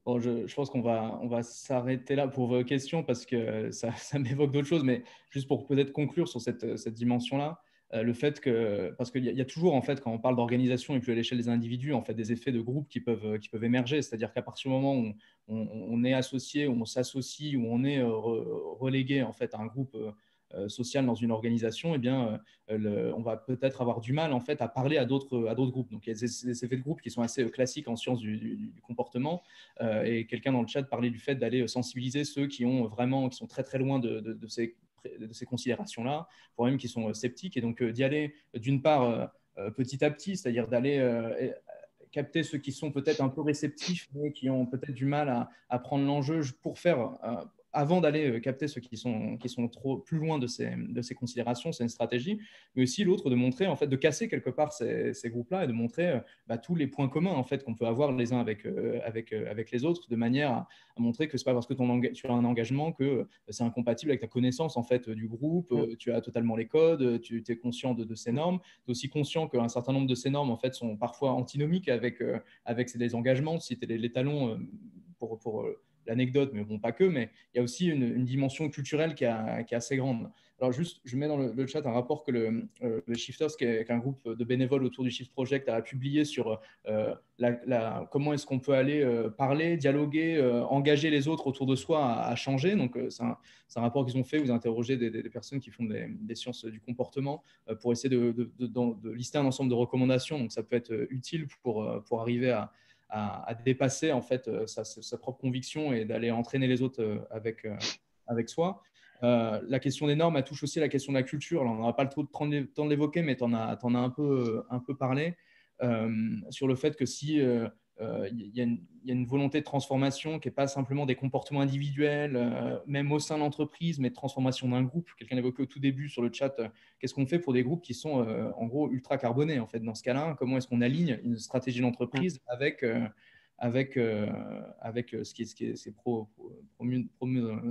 Bon, je pense on va s'arrêter là pour vos questions parce que ça m'évoque d'autres choses, mais juste pour peut-être conclure sur cette dimension-là, le fait que, parce qu'il y a toujours, en fait, quand on parle d'organisation et puis à l'échelle des individus, en fait, des effets de groupe qui peuvent émerger. C'est-à-dire qu'à partir du moment où on est associé, où on s'associe, où on est relégué, en fait, à un groupe social dans une organisation, eh bien, on va peut-être avoir du mal, en fait, à parler à d'autres groupes. Donc, il y a des effets de groupe qui sont assez classiques en sciences du comportement. Et quelqu'un dans le chat parlait du fait d'aller sensibiliser ceux qui sont très, très loin de ces considérations-là, voire même qui sont sceptiques, et donc d'y aller d'une part petit à petit, c'est-à-dire d'aller capter ceux qui sont peut-être un peu réceptifs, mais qui ont peut-être du mal à prendre l'enjeu pour faire, avant d'aller capter ceux qui sont trop plus loin de ces considérations, c'est une stratégie, mais aussi l'autre de montrer, en fait, de casser quelque part ces groupes-là et de montrer tous les points communs, en fait, qu'on peut avoir les uns avec les autres, de manière à montrer que ce n'est pas parce que tu as un engagement que c'est incompatible avec ta connaissance, en fait, du groupe, tu as totalement les codes, tu es conscient de ces normes, tu es aussi conscient qu'un certain nombre de ces normes, en fait, sont parfois antinomiques avec des engagements, si tu es les talons pour l'anecdote, mais bon, pas que, mais il y a aussi une dimension culturelle qui est assez grande. Alors juste, je mets dans le chat un rapport que le Shifters, qui est un groupe de bénévoles autour du Shift Project, a publié sur comment est-ce qu'on peut aller parler, dialoguer, engager les autres autour de soi à changer. Donc, c'est un rapport qu'ils ont fait. Vous interrogez des personnes qui font des sciences du comportement pour essayer de lister un ensemble de recommandations. Donc, ça peut être utile pour arriver à dépasser, en fait, sa propre conviction et d'aller entraîner les autres avec soi. La question des normes, elle touche aussi à la question de la culture. Alors, on n'aura pas le temps de l'évoquer, mais tu en as un peu parlé sur le fait que si il y a une volonté de transformation qui n'est pas simplement des comportements individuels, même au sein de l'entreprise, mais de transformation d'un groupe. Quelqu'un évoquait au tout début sur le chat, qu'est-ce qu'on fait pour des groupes qui sont en gros ultra carbonés, en fait, dans ce cas-là, comment est-ce qu'on aligne une stratégie d'entreprise avec ce qui est promu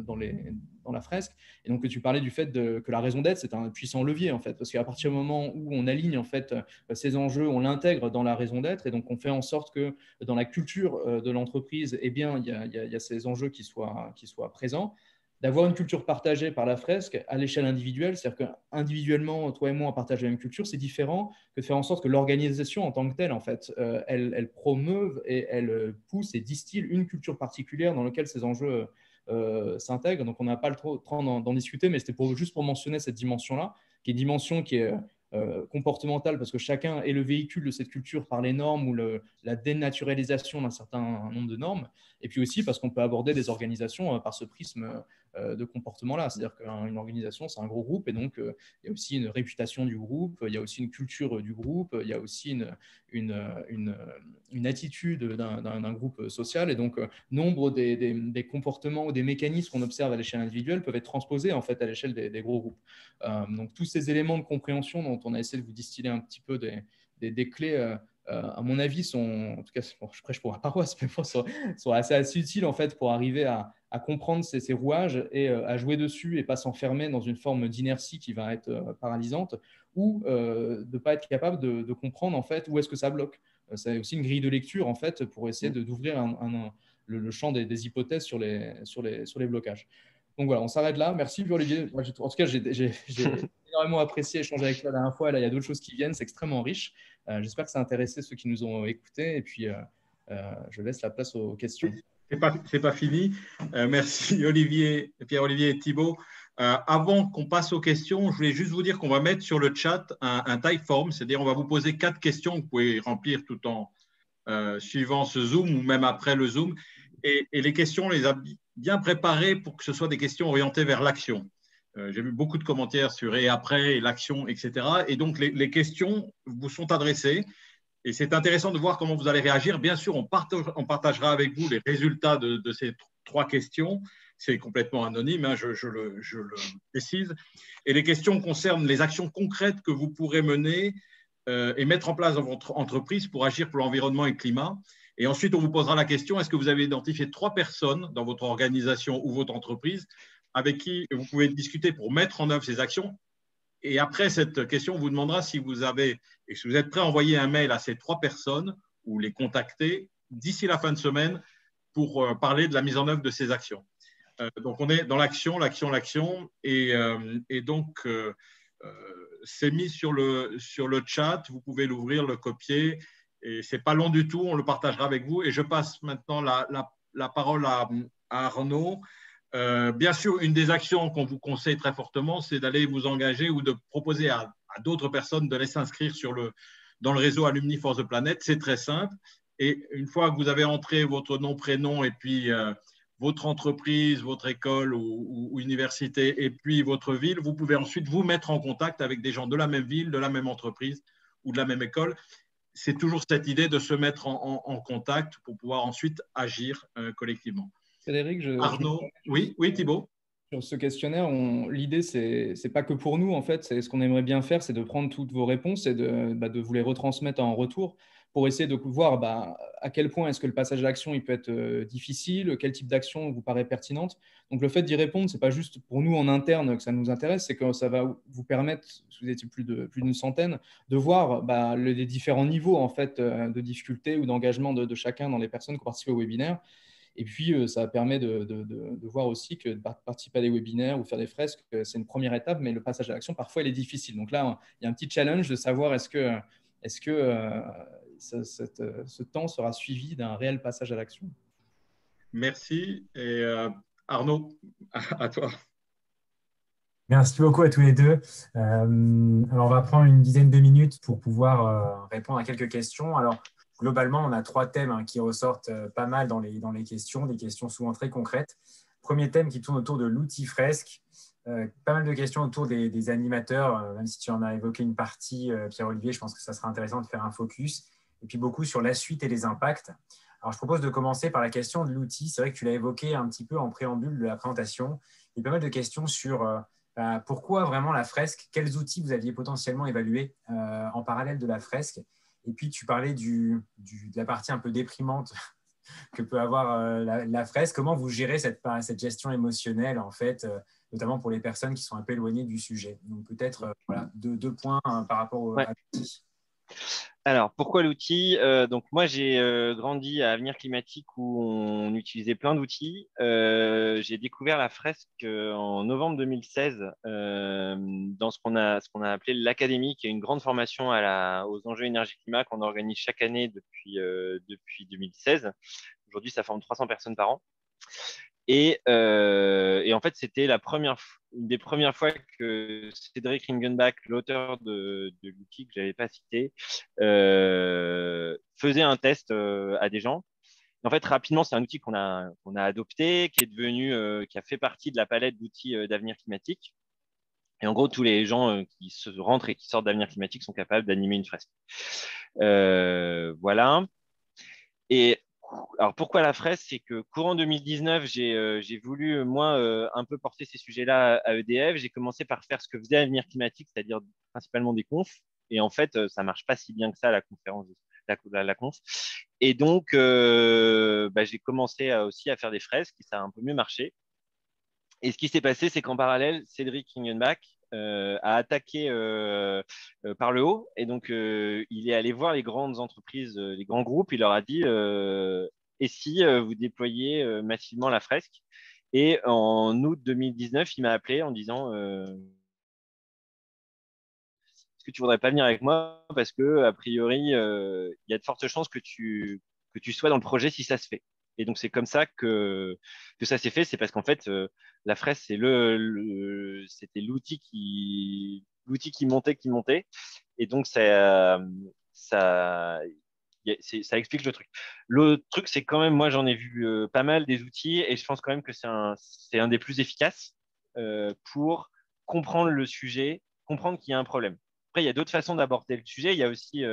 dans la fresque. Et donc, tu parlais du fait que la raison d'être, c'est un puissant levier, en fait, parce qu'à partir du moment où on aligne, en fait, ces enjeux, on l'intègre dans la raison d'être, et donc on fait en sorte que dans la culture de l'entreprise, eh bien, il y a ces enjeux qui soient présents. D'avoir une culture partagée par la fresque à l'échelle individuelle, c'est-à-dire qu'individuellement, toi et moi, on partage la même culture, c'est différent que de faire en sorte que l'organisation en tant que telle, en fait, elle promeuve et elle pousse et distille une culture particulière dans laquelle ces enjeux s'intègrent. Donc, on n'a pas le temps d'en discuter, mais c'était juste pour mentionner cette dimension-là, qui est une dimension qui est comportementale, parce que chacun est le véhicule de cette culture par les normes ou la dénaturalisation d'un certain nombre de normes, et puis aussi parce qu'on peut aborder des organisations par ce prisme de comportement-là. C'est-à-dire qu'une organisation, c'est un gros groupe, et donc il y a aussi une réputation du groupe, il y a aussi une culture du groupe, il y a aussi une attitude d'un groupe social, et donc nombre des comportements ou des mécanismes qu'on observe à l'échelle individuelle peuvent être transposés, en fait, à l'échelle des gros groupes. Donc tous ces éléments de compréhension dont on a essayé de vous distiller un petit peu des clés, à mon avis, en tout cas, je prêche pour ma paroisse, mais sont assez utiles, en fait, pour arriver à comprendre ces rouages et à jouer dessus et pas s'enfermer dans une forme d'inertie qui va être paralysante, ou de ne pas être capable de comprendre, en fait, où est-ce que ça bloque. C'est aussi une grille de lecture, en fait, pour essayer d'ouvrir le champ des hypothèses sur les blocages. Donc voilà, on s'arrête là. Merci Olivier. Moi, en tout cas, j'ai énormément apprécié échanger avec toi la dernière fois. Là, il y a d'autres choses qui viennent. C'est extrêmement riche. J'espère que ça a intéressé ceux qui nous ont écoutés. Et puis, je laisse la place aux questions. C'est pas fini. Merci Olivier, Pierre-Olivier et Thibaut. Avant qu'on passe aux questions, je voulais juste vous dire qu'on va mettre sur le chat un typeform, c'est-à-dire on va vous poser 4 questions que vous pouvez remplir tout en suivant ce Zoom ou même après le Zoom. Et les questions, on les a bien préparées pour que ce soit des questions orientées vers l'action. J'ai vu beaucoup de commentaires sur et après, et l'action, etc. Et donc, les questions vous sont adressées. Et c'est intéressant de voir comment vous allez réagir. Bien sûr, on partagera avec vous les résultats de ces 3 questions. C'est complètement anonyme, hein, je le précise. Et les questions concernent les actions concrètes que vous pourrez mener et mettre en place dans votre entreprise pour agir pour l'environnement et le climat. Et ensuite, on vous posera la question, est-ce que vous avez identifié 3 personnes dans votre organisation ou votre entreprise avec qui vous pouvez discuter pour mettre en œuvre ces actions? Et après cette question, on vous demandera si vous avez, et si vous êtes prêt à envoyer un mail à ces 3 personnes ou les contacter d'ici la fin de semaine pour parler de la mise en œuvre de ces actions. Donc, on est dans l'action, l'action. Et donc, c'est mis sur le chat. Vous pouvez l'ouvrir, le copier. Et ce n'est pas long du tout. On le partagera avec vous. Et je passe maintenant la parole à Arnaud. Bien sûr, une des actions qu'on vous conseille très fortement, c'est d'aller vous engager ou de proposer à d'autres personnes de les s'inscrire dans le réseau Alumni for the Planet. C'est très simple. Et une fois que vous avez entré votre nom, prénom et puis votre entreprise, votre école ou université et puis votre ville, vous pouvez ensuite vous mettre en contact avec des gens de la même ville, de la même entreprise ou de la même école. C'est toujours cette idée de se mettre en contact pour pouvoir ensuite agir collectivement. Frédéric, Arnaud, oui, Thibaut. Sur ce questionnaire, l'idée, c'est pas que pour nous, en fait. Ce qu'on aimerait bien faire, c'est de prendre toutes vos réponses et de vous les retransmettre en retour pour essayer de voir à quel point est-ce que le passage à l'action il peut être difficile, quel type d'action vous paraît pertinente. Donc, le fait d'y répondre, c'est pas juste pour nous en interne que ça nous intéresse, c'est que ça va vous permettre, si vous étiez plus d'une centaine, de voir les différents niveaux en fait, de difficulté ou d'engagement de chacun dans les personnes qui ont participé au webinaire. Et puis, ça permet de voir aussi que de participer à des webinaires ou faire des fresques, c'est une première étape, mais le passage à l'action, parfois, il est difficile. Donc là, il y a un petit challenge de savoir est-ce que ce temps sera suivi d'un réel passage à l'action. Merci. Et Arnaud, à toi. Merci beaucoup à tous les deux. Alors, on va prendre une dizaine de minutes pour pouvoir répondre à quelques questions. Alors, globalement, on a 3 thèmes qui ressortent pas mal dans les questions, des questions souvent très concrètes. Premier thème qui tourne autour de l'outil Fresque. Pas mal de questions autour des animateurs, même si tu en as évoqué une partie, Pierre-Olivier, je pense que ça sera intéressant de faire un focus. Et puis beaucoup sur la suite et les impacts. Alors, je propose de commencer par la question de l'outil. C'est vrai que tu l'as évoqué un petit peu en préambule de la présentation. Il y a pas mal de questions sur pourquoi vraiment la fresque, quels outils vous aviez potentiellement évalués en parallèle de la fresque. Et puis, tu parlais de la partie un peu déprimante que peut avoir la fresque. Comment vous gérez cette gestion émotionnelle, en fait, notamment pour les personnes qui sont un peu éloignées du sujet? Donc, peut-être voilà, deux points par rapport à l'outil. Alors, pourquoi l'outil? Donc, moi, j'ai grandi à Avenir Climatique où on utilisait plein d'outils. J'ai découvert la fresque en novembre 2016 dans ce qu'on a appelé l'Académie, qui est une grande formation aux enjeux énergie-climat qu'on organise chaque année depuis 2016. Aujourd'hui, ça forme 300 personnes par an. Et en fait, c'était une des premières fois que Cédric Ringenbach, l'auteur de l'outil que je n'avais pas cité, faisait un test à des gens. En fait, rapidement, c'est un outil qu'on a adopté, qui est devenu, qui a fait partie de la palette d'outils d'Avenir Climatique. Et en gros, tous les gens qui se rentrent et qui sortent d'Avenir Climatique sont capables d'animer une fresque. Voilà. Et alors, pourquoi la fresque? C'est que courant 2019, j'ai voulu, moi, un peu porter ces sujets-là à EDF. J'ai commencé par faire ce que faisait Avenir Climatique, c'est-à-dire principalement des confs. Et en fait, ça ne marche pas si bien que ça, la conférence, la conf. Et donc, j'ai commencé aussi à faire des fresques et ça a un peu mieux marché. Et ce qui s'est passé, c'est qu'en parallèle, Cédric Ringenbach a attaqué par le haut. Et donc, il est allé voir les grandes entreprises, les grands groupes. Il leur a dit et si vous déployez massivement la fresque? Et en août 2019, il m'a appelé en disant est-ce que tu voudrais pas venir avec moi? Parce que, a priori, il y a de fortes chances que tu sois dans le projet si ça se fait. Et donc, c'est comme ça que ça s'est fait. C'est parce qu'en fait, la fresque, c'était l'outil qui montait. Et donc, ça explique le truc. Le truc, c'est quand même, moi, j'en ai vu pas mal des outils et je pense quand même que c'est un des plus efficaces pour comprendre le sujet, comprendre qu'il y a un problème. Après, il y a d'autres façons d'aborder le sujet. Il y a aussi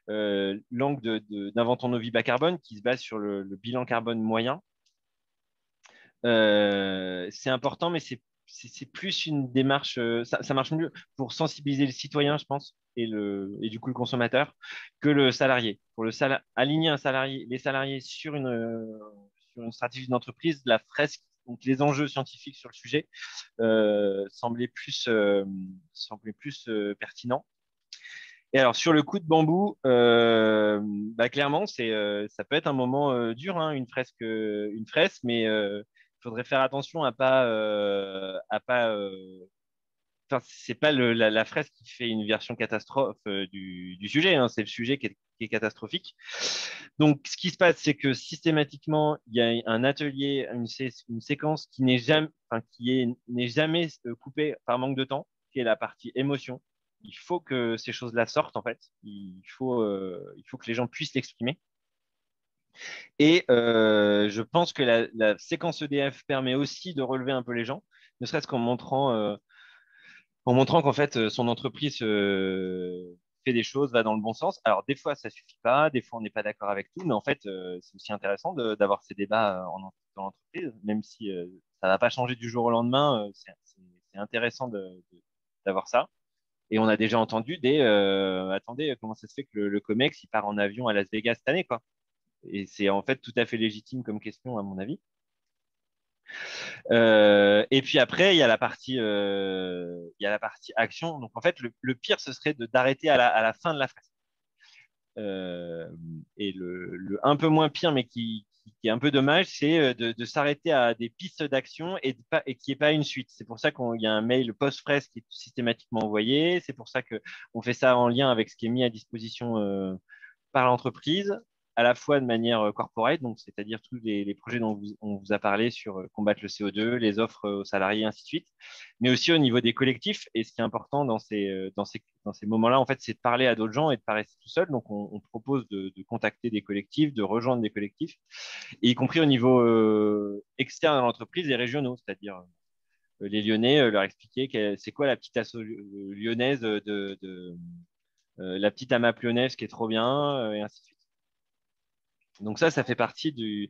l'angle d'Inventons nos vies bas carbone qui se base sur le bilan carbone moyen. C'est important, mais c'est plus une démarche, ça marche mieux pour sensibiliser le citoyen, je pense, et du coup le consommateur, que le salarié. Pour aligner les salariés sur une stratégie d'entreprise, la fresque, donc les enjeux scientifiques sur le sujet, semblaient plus pertinents. Et alors, sur le coup de bambou, clairement, ça peut être un moment dur, hein, une fresque, mais il faudrait faire attention à pas. Enfin, c'est pas la fresque qui fait une version catastrophe du sujet, hein, c'est le sujet qui est catastrophique. Donc, ce qui se passe, c'est que systématiquement, il y a un atelier, une séquence qui n'est jamais coupée par manque de temps, qui est la partie émotion. Il faut que ces choses-là sortent, en fait. Il faut que les gens puissent l'exprimer. Et je pense que la séquence EDF permet aussi de relever un peu les gens, ne serait-ce qu'en montrant qu'en fait, son entreprise fait des choses, va dans le bon sens. Alors, des fois, ça suffit pas, des fois, on n'est pas d'accord avec tout, mais en fait, c'est aussi intéressant d'avoir ces débats dans l'entreprise, même si ça ne va pas changer du jour au lendemain. C'est intéressant d'avoir ça. Et on a déjà entendu attendez, comment ça se fait que le COMEX, il part en avion à Las Vegas cette année, quoi. Et c'est en fait tout à fait légitime comme question, à mon avis. Et puis après, il y a la partie action. Donc en fait, le pire, ce serait d'arrêter à la fin de la fresque. Et le un peu moins pire, mais qui est un peu dommage, c'est de s'arrêter à des pistes d'action et qu'il n'y ait pas une suite. C'est pour ça qu'il y a un mail post-fresque qui est systématiquement envoyé. C'est pour ça qu'on fait ça en lien avec ce qui est mis à disposition par l'entreprise, à la fois de manière corporate, donc c'est-à-dire tous les projets dont on vous a parlé sur combattre le CO2, les offres aux salariés, ainsi de suite, mais aussi au niveau des collectifs. Et ce qui est important dans ces moments-là, en fait, c'est de parler à d'autres gens et de ne pas rester tout seul. Donc, on propose de contacter des collectifs, de rejoindre des collectifs, et y compris au niveau externe à l'entreprise et régionaux, c'est-à-dire les Lyonnais, leur expliquer c'est quoi la petite asso lyonnaise la petite AMAP lyonnaise qui est trop bien, et ainsi de suite. Donc ça fait partie des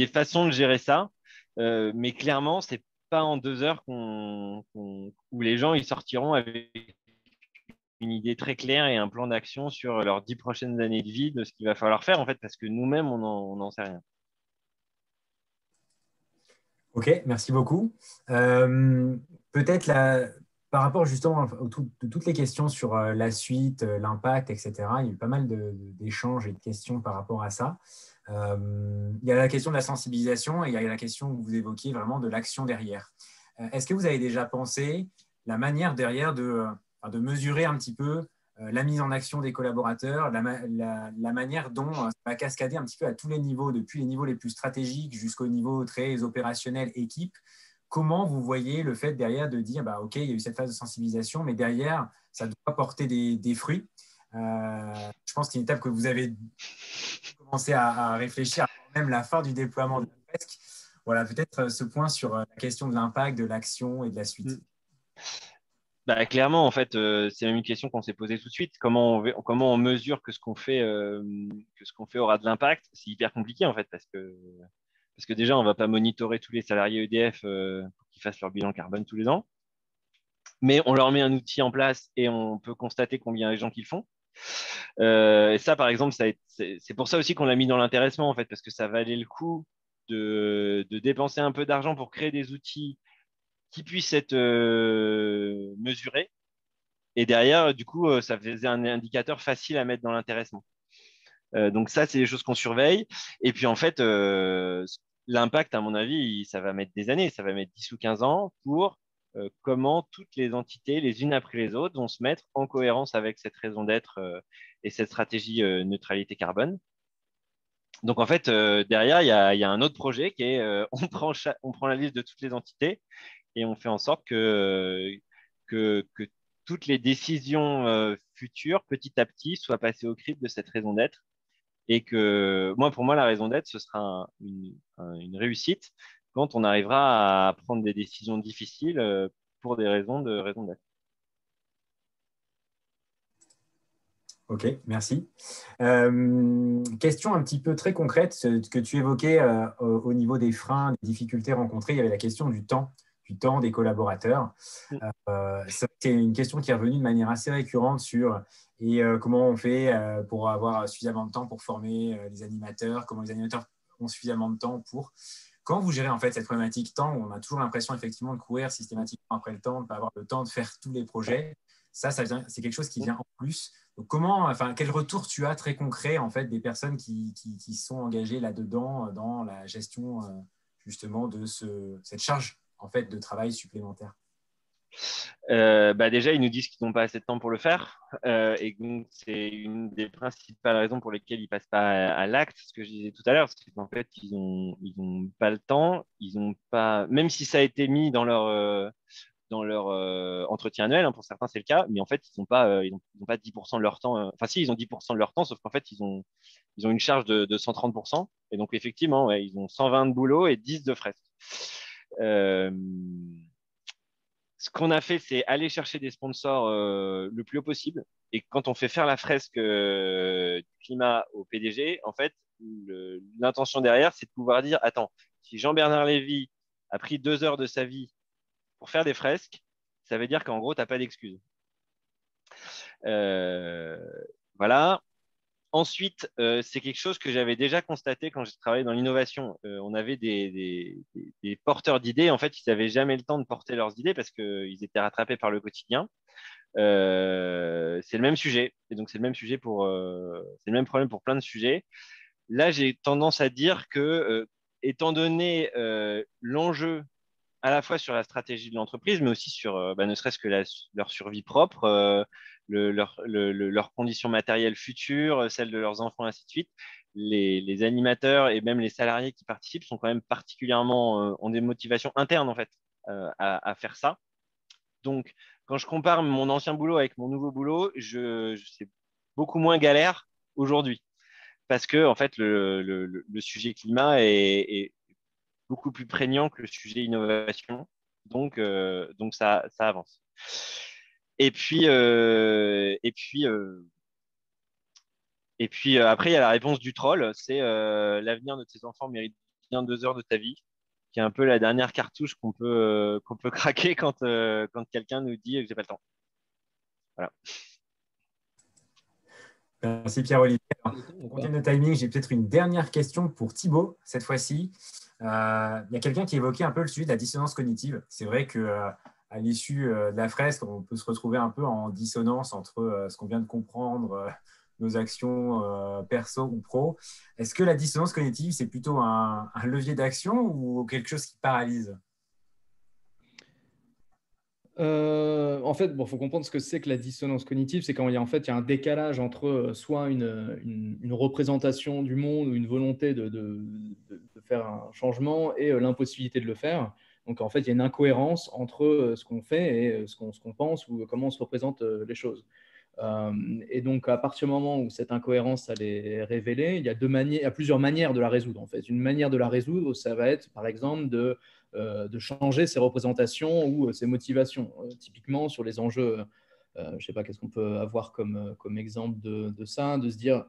façons de gérer ça, mais clairement, c'est pas en 2 heures où les gens ils sortiront avec une idée très claire et un plan d'action sur leurs 10 prochaines années de vie, de ce qu'il va falloir faire, en fait, parce que nous-mêmes, on n'en sait rien. Ok, merci beaucoup. Peut-être par rapport justement à toutes les questions sur la suite, l'impact, etc., il y a eu pas mal d'échanges et de questions par rapport à ça. Il y a la question de la sensibilisation et il y a la question que vous évoquiez vraiment de l'action derrière. Est-ce que vous avez déjà pensé la manière derrière de mesurer un petit peu la mise en action des collaborateurs, la manière dont ça va cascader un petit peu à tous les niveaux, depuis les niveaux les plus stratégiques jusqu'au niveau très opérationnel, équipe? Comment vous voyez le fait derrière de dire, OK, il y a eu cette phase de sensibilisation, mais derrière, ça doit porter des fruits. Je pense qu'il y a une étape que vous avez commencé à réfléchir avant même la fin du déploiement de la fresque. Voilà, peut-être ce point sur la question de l'impact, de l'action et de la suite. Clairement, en fait, c'est même une question qu'on s'est posée tout de suite. Comment on mesure que ce qu'on fait aura de l'impact? C'est hyper compliqué, en fait, parce que déjà, on ne va pas monitorer tous les salariés EDF pour qu'ils fassent leur bilan carbone tous les ans. Mais on leur met un outil en place et on peut constater combien il y a de gens qui le font. Et ça, par exemple, c'est pour ça aussi qu'on l'a mis dans l'intéressement, en fait, parce que ça valait le coup de dépenser un peu d'argent pour créer des outils qui puissent être mesurés. Et derrière, du coup, ça faisait un indicateur facile à mettre dans l'intéressement. Donc ça, c'est des choses qu'on surveille. Et puis, en fait, l'impact, à mon avis, ça va mettre des années, ça va mettre 10 ou 15 ans pour comment toutes les entités, les unes après les autres, vont se mettre en cohérence avec cette raison d'être et cette stratégie neutralité carbone. Donc, en fait, derrière, il y a un autre projet qui est on prend la liste de toutes les entités et on fait en sorte que toutes les décisions futures, petit à petit, soient passées au crible de cette raison d'être. Et que pour moi, la raison d'être, ce sera une réussite quand on arrivera à prendre des décisions difficiles pour des raisons d'être. Ok, merci. Question un petit peu très concrète, ce que tu évoquais au niveau des freins, des difficultés rencontrées. Il y avait la question du temps du temps des collaborateurs. C'est une question qui est revenue de manière assez récurrente sur comment on fait pour avoir suffisamment de temps pour former les animateurs, comment les animateurs ont suffisamment de temps pour… Comment vous gérez en fait cette problématique temps où on a toujours l'impression effectivement de courir systématiquement après le temps, de ne pas avoir le temps de faire tous les projets? C'est quelque chose qui vient en plus. Donc quel retour tu as très concret en fait des personnes qui sont engagées là-dedans dans la gestion justement de cette charge en fait de travail supplémentaire? Déjà, ils nous disent qu'ils n'ont pas assez de temps pour le faire. Et donc, c'est une des principales raisons pour lesquelles ils ne passent pas à l'acte. Ce que je disais tout à l'heure, c'est qu'en fait, ils ont pas le temps. Ils ont pas, même si ça a été mis dans leur entretien annuel, hein, pour certains, c'est le cas, mais en fait, ils n'ont pas 10% de leur temps. Enfin, si, ils ont 10% de leur temps, sauf qu'en fait, ils ont une charge de 130%. Et donc, effectivement, ouais, ils ont 120 de boulot et 10 de fresques. Ce qu'on a fait, c'est aller chercher des sponsors le plus haut possible. Et quand on fait faire la fresque du climat au PDG, en fait, l'intention derrière, c'est de pouvoir dire, attends, si Jean-Bernard Lévy a pris 2 heures de sa vie pour faire des fresques, ça veut dire qu'en gros, tu n'as pas d'excuse. Voilà. Ensuite, c'est quelque chose que j'avais déjà constaté quand j'ai travaillé dans l'innovation. On avait des porteurs d'idées. En fait, ils n'avaient jamais le temps de porter leurs idées parce qu'ils étaient rattrapés par le quotidien. C'est le même sujet. Et donc, c'est le même problème pour plein de sujets. Là, j'ai tendance à dire que, étant donné l'enjeu à la fois sur la stratégie de l'entreprise, mais aussi sur ne serait-ce que leur survie propre, leurs conditions matérielles futures, celles de leurs enfants, ainsi de suite. Les animateurs et même les salariés qui participent sont quand même particulièrement ont des motivations internes en fait à faire ça. Donc, quand je compare mon ancien boulot avec mon nouveau boulot, c'est beaucoup moins galère aujourd'hui parce que en fait le sujet climat est beaucoup plus prégnant que le sujet innovation. Donc ça avance. Et puis après, il y a la réponse du troll, c'est l'avenir de tes enfants mérite bien 2 heures de ta vie, qui est un peu la dernière cartouche qu'on peut craquer quand quelqu'un nous dit que j'ai pas le temps. Voilà. Merci Pierre-Olivier. En termes de timing, j'ai peut-être une dernière question pour Thibaut, cette fois-ci. Il y a quelqu'un qui évoquait un peu le sujet de la dissonance cognitive. C'est vrai qu'à l'issue de la fresque, on peut se retrouver un peu en dissonance entre ce qu'on vient de comprendre, nos actions perso ou pro. Est-ce que la dissonance cognitive, c'est plutôt un levier d'action ou quelque chose qui paralyse ? En fait, faut comprendre ce que c'est que la dissonance cognitive. C'est quand il y a un décalage entre soit une représentation du monde ou une volonté de faire un changement et l'impossibilité de le faire. Donc, en fait, il y a une incohérence entre ce qu'on fait et ce qu'on pense ou comment on se représente les choses. Et donc, à partir du moment où cette incohérence elle est révélée, il y a plusieurs manières de la résoudre. En fait, une manière de la résoudre, ça va être, par exemple, de changer ses représentations ou ses motivations. Typiquement, sur les enjeux, je ne sais pas, qu'est-ce qu'on peut avoir comme exemple de ça, de se dire,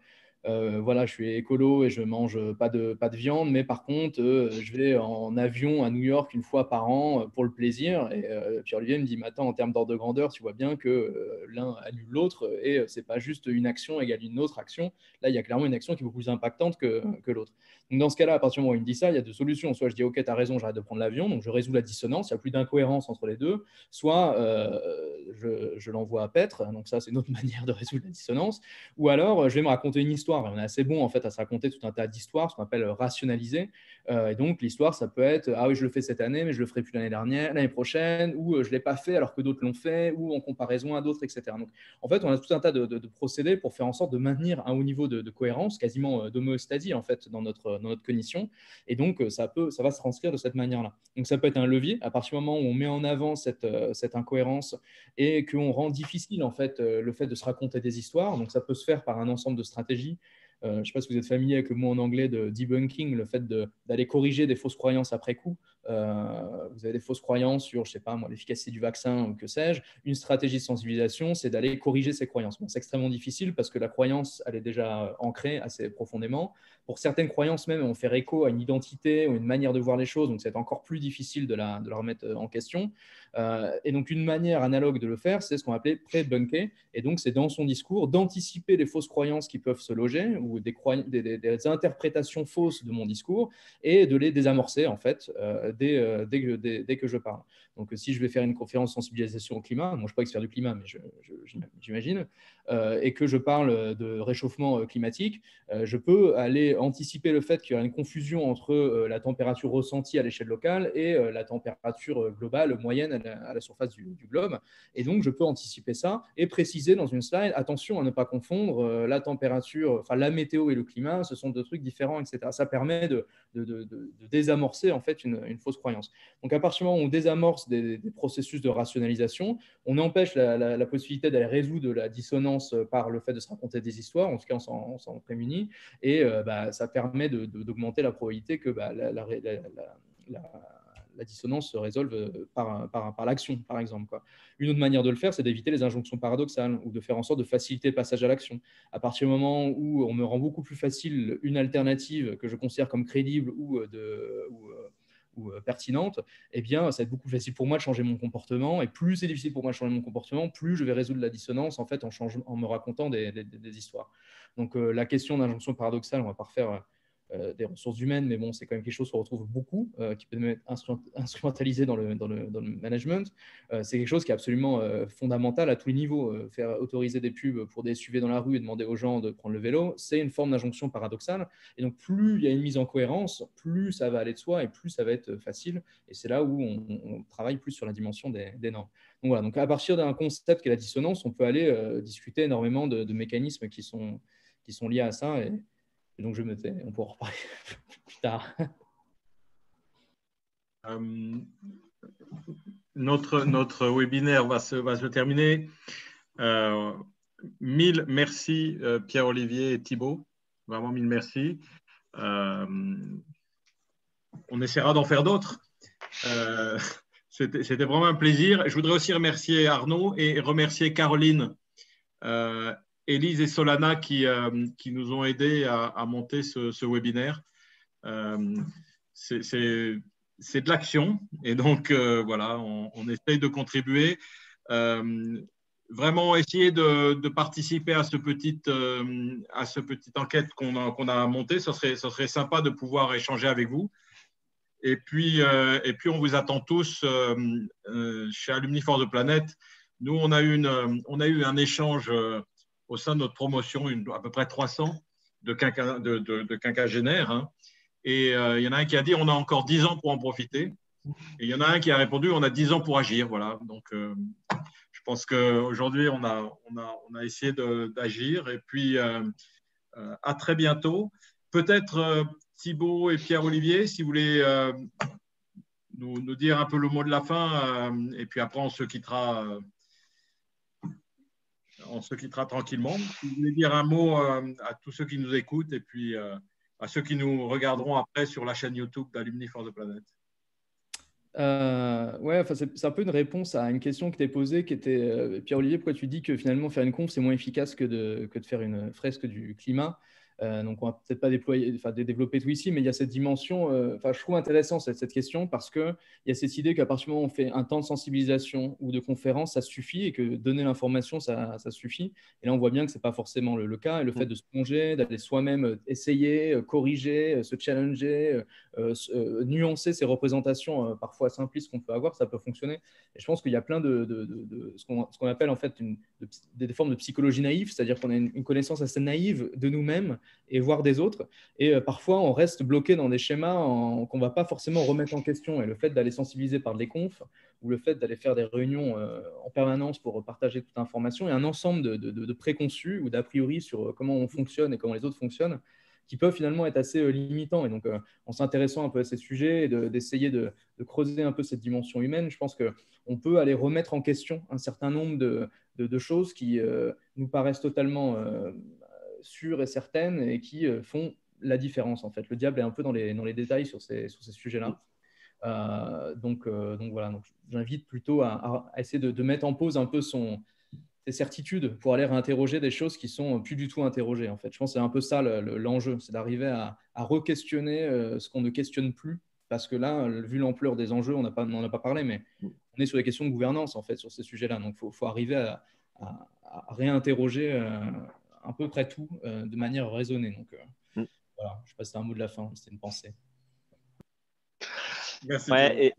voilà, je suis écolo et je ne mange pas de viande, mais par contre, je vais en avion à New York une fois par an pour le plaisir. Et Pierre-Olivier me dit, mais attends, en termes d'ordre de grandeur, tu vois bien que l'un annule l'autre et ce n'est pas juste une action égale une autre action. Là, il y a clairement une action qui est beaucoup plus impactante que l'autre. Donc, dans ce cas-là, à partir du moment où il me dit ça, il y a deux solutions. Soit je dis, OK, tu as raison, j'arrête de prendre l'avion, donc je résous la dissonance, il n'y a plus d'incohérence entre les deux. Soit je l'envoie à paître, donc ça, c'est une autre manière de résoudre la dissonance. Ou alors, je vais me raconter une histoire. Et on est assez bon en fait à se raconter tout un tas d'histoires, ce qu'on appelle rationaliser. Et donc, l'histoire, ça peut être, ah oui, je le fais cette année, mais je le ferai plus l'année prochaine, ou je ne l'ai pas fait alors que d'autres l'ont fait, ou en comparaison à d'autres, etc. Donc, en fait, on a tout un tas de procédés pour faire en sorte de maintenir un haut niveau de cohérence, quasiment d'homéostasie en fait dans notre cognition. Et donc, ça va se transcrire de cette manière-là. Donc, ça peut être un levier à partir du moment où on met en avant cette incohérence et qu'on rend difficile en fait le fait de se raconter des histoires. Donc, ça peut se faire par un ensemble de stratégies je ne sais pas si vous êtes familier avec le mot en anglais de debunking, le fait d'aller corriger des fausses croyances après coup. Vous avez des fausses croyances sur, je ne sais pas moi, l'efficacité du vaccin ou que sais-je. Une stratégie de sensibilisation, c'est d'aller corriger ces croyances. Bon, c'est extrêmement difficile parce que la croyance, elle est déjà ancrée assez profondément. Pour certaines croyances même, on fait écho à une identité ou une manière de voir les choses, donc c'est encore plus difficile de la remettre en question. Et donc, une manière analogue de le faire, c'est ce qu'on appelait pré-bunker. Et donc, c'est dans son discours d'anticiper les fausses croyances qui peuvent se loger ou des interprétations fausses de mon discours et de les désamorcer, en fait, dès que je parle. Donc, si je vais faire une conférence de sensibilisation au climat, moi, je ne suis pas expert du climat, mais j'imagine, et que je parle de réchauffement climatique, je peux aller anticiper le fait qu'il y aura une confusion entre la température ressentie à l'échelle locale et la température globale moyenne à la surface du globe. Et donc, je peux anticiper ça et préciser dans une slide, attention à ne pas confondre la température, enfin la météo et le climat, ce sont deux trucs différents, etc. Ça permet de désamorcer en fait une fausse croyance. Donc, à partir du moment où on désamorce des processus de rationalisation, on empêche la possibilité d'aller résoudre la dissonance par le fait de se raconter des histoires, en tout cas on s'en prémunit, et ça permet d'augmenter la probabilité que la dissonance se résolve par l'action, par exemple, quoi. Une autre manière de le faire, c'est d'éviter les injonctions paradoxales ou de faire en sorte de faciliter le passage à l'action. À partir du moment où on me rend beaucoup plus facile une alternative que je considère comme crédible ou pertinente, eh bien, ça va être beaucoup plus facile pour moi de changer mon comportement. Et plus c'est difficile pour moi de changer mon comportement, plus je vais résoudre la dissonance en fait, en me racontant des histoires. Donc, la question d'injonction paradoxale, on ne va pas refaire des ressources humaines, mais bon, c'est quand même quelque chose qu'on retrouve beaucoup, qui peut être instrumentalisé dans le management. C'est quelque chose qui est absolument fondamental à tous les niveaux. Faire autoriser des pubs pour des SUV dans la rue et demander aux gens de prendre le vélo, c'est une forme d'injonction paradoxale. Et donc, plus il y a une mise en cohérence, plus ça va aller de soi et plus ça va être facile. Et c'est là où on travaille plus sur la dimension des normes. Donc, voilà. Donc, à partir d'un concept qui est la dissonance, on peut aller discuter énormément de mécanismes qui sont liés à ça. Et donc, je me tais. On pourra en reparler plus tard. Notre webinaire va se terminer. Mille merci, Pierre-Olivier et Thibaut. Vraiment mille merci. On essaiera d'en faire d'autres. C'était vraiment un plaisir. Je voudrais aussi remercier Arnaud et remercier Caroline, Élise et Solana qui nous ont aidés à monter ce webinaire. C'est de l'action et donc voilà, on essaye de contribuer. Vraiment essayer de participer à cette petite enquête qu'on a montée. Ça serait sympa de pouvoir échanger avec vous. Et puis on vous attend tous chez Alumni for the Planet. Nous, on a eu un échange au sein de notre promotion, à peu près 300 de quinquagénaires. Hein. Et il y en a un qui a dit on a encore 10 ans pour en profiter. Et il y en a un qui a répondu on a 10 ans pour agir. Voilà. Donc, je pense qu'aujourd'hui, on a essayé d'agir. Et puis, à très bientôt. Peut-être Thibaut et Pierre-Olivier, si vous voulez nous dire un peu le mot de la fin. Et puis après, on se quittera tranquillement. Si vous voulez dire un mot à tous ceux qui nous écoutent et puis à ceux qui nous regarderont après sur la chaîne YouTube d'Alumni for the Planet. Ouais, enfin, c'est un peu une réponse à une question qui t'est posée, qui était Pierre-Olivier, pourquoi tu dis que finalement faire une conf c'est moins efficace que de faire une fresque du climat? Donc, on va peut-être pas développer tout ici, mais il y a cette dimension. Je trouve intéressant cette question parce qu'il y a cette idée qu'à partir du moment où on fait un temps de sensibilisation ou de conférence, ça suffit et que donner l'information, ça suffit. Et là, on voit bien que ce n'est pas forcément le cas. Et le fait de se plonger, d'aller soi-même essayer, corriger, se challenger, nuancer ces représentations parfois simplistes qu'on peut avoir, ça peut fonctionner. Et je pense qu'il y a plein de ce qu'on appelle en fait des formes de psychologie naïve, c'est-à-dire qu'on a une connaissance assez naïve de nous-mêmes et voire des autres. Et parfois, on reste bloqué dans des schémas qu'on ne va pas forcément remettre en question. Et le fait d'aller sensibiliser par des confs ou le fait d'aller faire des réunions en permanence pour partager toute l'information, il y a un ensemble de préconçus ou d'a priori sur comment on fonctionne et comment les autres fonctionnent qui peuvent finalement être assez limitants. Et donc, en s'intéressant un peu à ces sujets et d'essayer de creuser un peu cette dimension humaine, je pense qu'on peut aller remettre en question un certain nombre de choses qui nous paraissent totalement sûres et certaines et qui font la différence, en fait. Le diable est un peu dans les détails sur ces sujets-là. Donc voilà, donc, j'invite plutôt à essayer de mettre en pause un peu ses certitudes pour aller réinterroger des choses qui sont plus du tout interrogées, en fait. Je pense que c'est un peu ça l'enjeu, c'est d'arriver à re-questionner ce qu'on ne questionne plus, parce que là, vu l'ampleur des enjeux, on n'en a pas parlé, mais on est sur des questions de gouvernance, en fait, sur ces sujets-là. Donc, il faut arriver à réinterroger à peu près tout de manière raisonnée. Donc, voilà, je sais pas si c'était un mot de la fin, c'était une pensée. Merci. Ouais,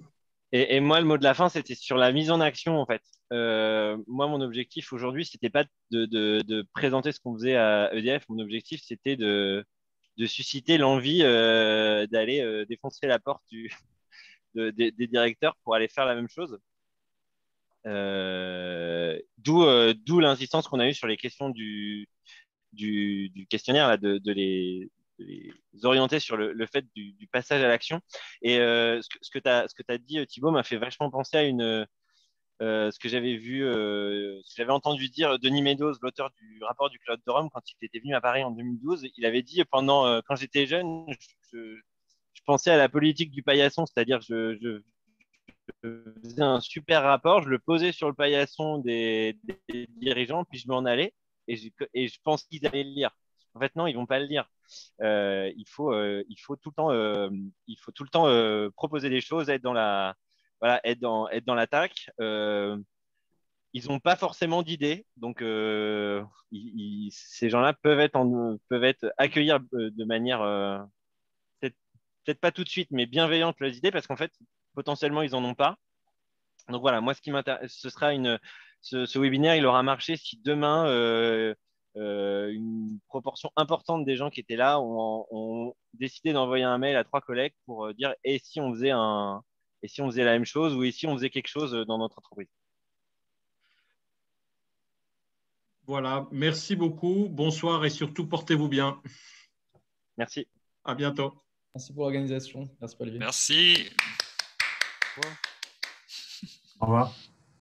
et moi, le mot de la fin, c'était sur la mise en action, en fait. Moi, mon objectif aujourd'hui, c'était pas de présenter ce qu'on faisait à EDF. Mon objectif, c'était de susciter l'envie d'aller défoncer la porte des directeurs pour aller faire la même chose. D'où l'insistance qu'on a eue sur les questions du questionnaire, là, de les orienter sur le fait du passage à l'action. Et ce que tu as dit, Thibaut, m'a fait vachement penser à ce que j'avais vu, ce que j'avais entendu dire Denis Meadows, l'auteur du rapport du Club de Rome, quand il était venu à Paris en 2012. Il avait dit quand j'étais jeune, je pensais à la politique du paillasson, c'est-à-dire je faisais un super rapport, je le posais sur le paillasson des dirigeants, puis je m'en allais et je pense qu'ils allaient le lire. En fait, non, ils vont pas le lire. Il faut tout le temps proposer des choses, être dans être dans l'attaque. Ils n'ont pas forcément d'idées, donc ces gens-là peuvent être accueillis de manière peut-être pas tout de suite, mais bienveillante leurs idées, parce qu'en fait, potentiellement, ils n'en ont pas. Donc voilà, moi, ce qui m'intéresse, ce webinaire, il aura marché si demain, une proportion importante des gens qui étaient là ont décidé d'envoyer un mail à 3 collègues pour dire et si on faisait la même chose ou et si on faisait quelque chose dans notre entreprise. Voilà, merci beaucoup. Bonsoir et surtout, portez-vous bien. Merci. À bientôt. Merci pour l'organisation. Merci, Olivier. Merci. Au revoir.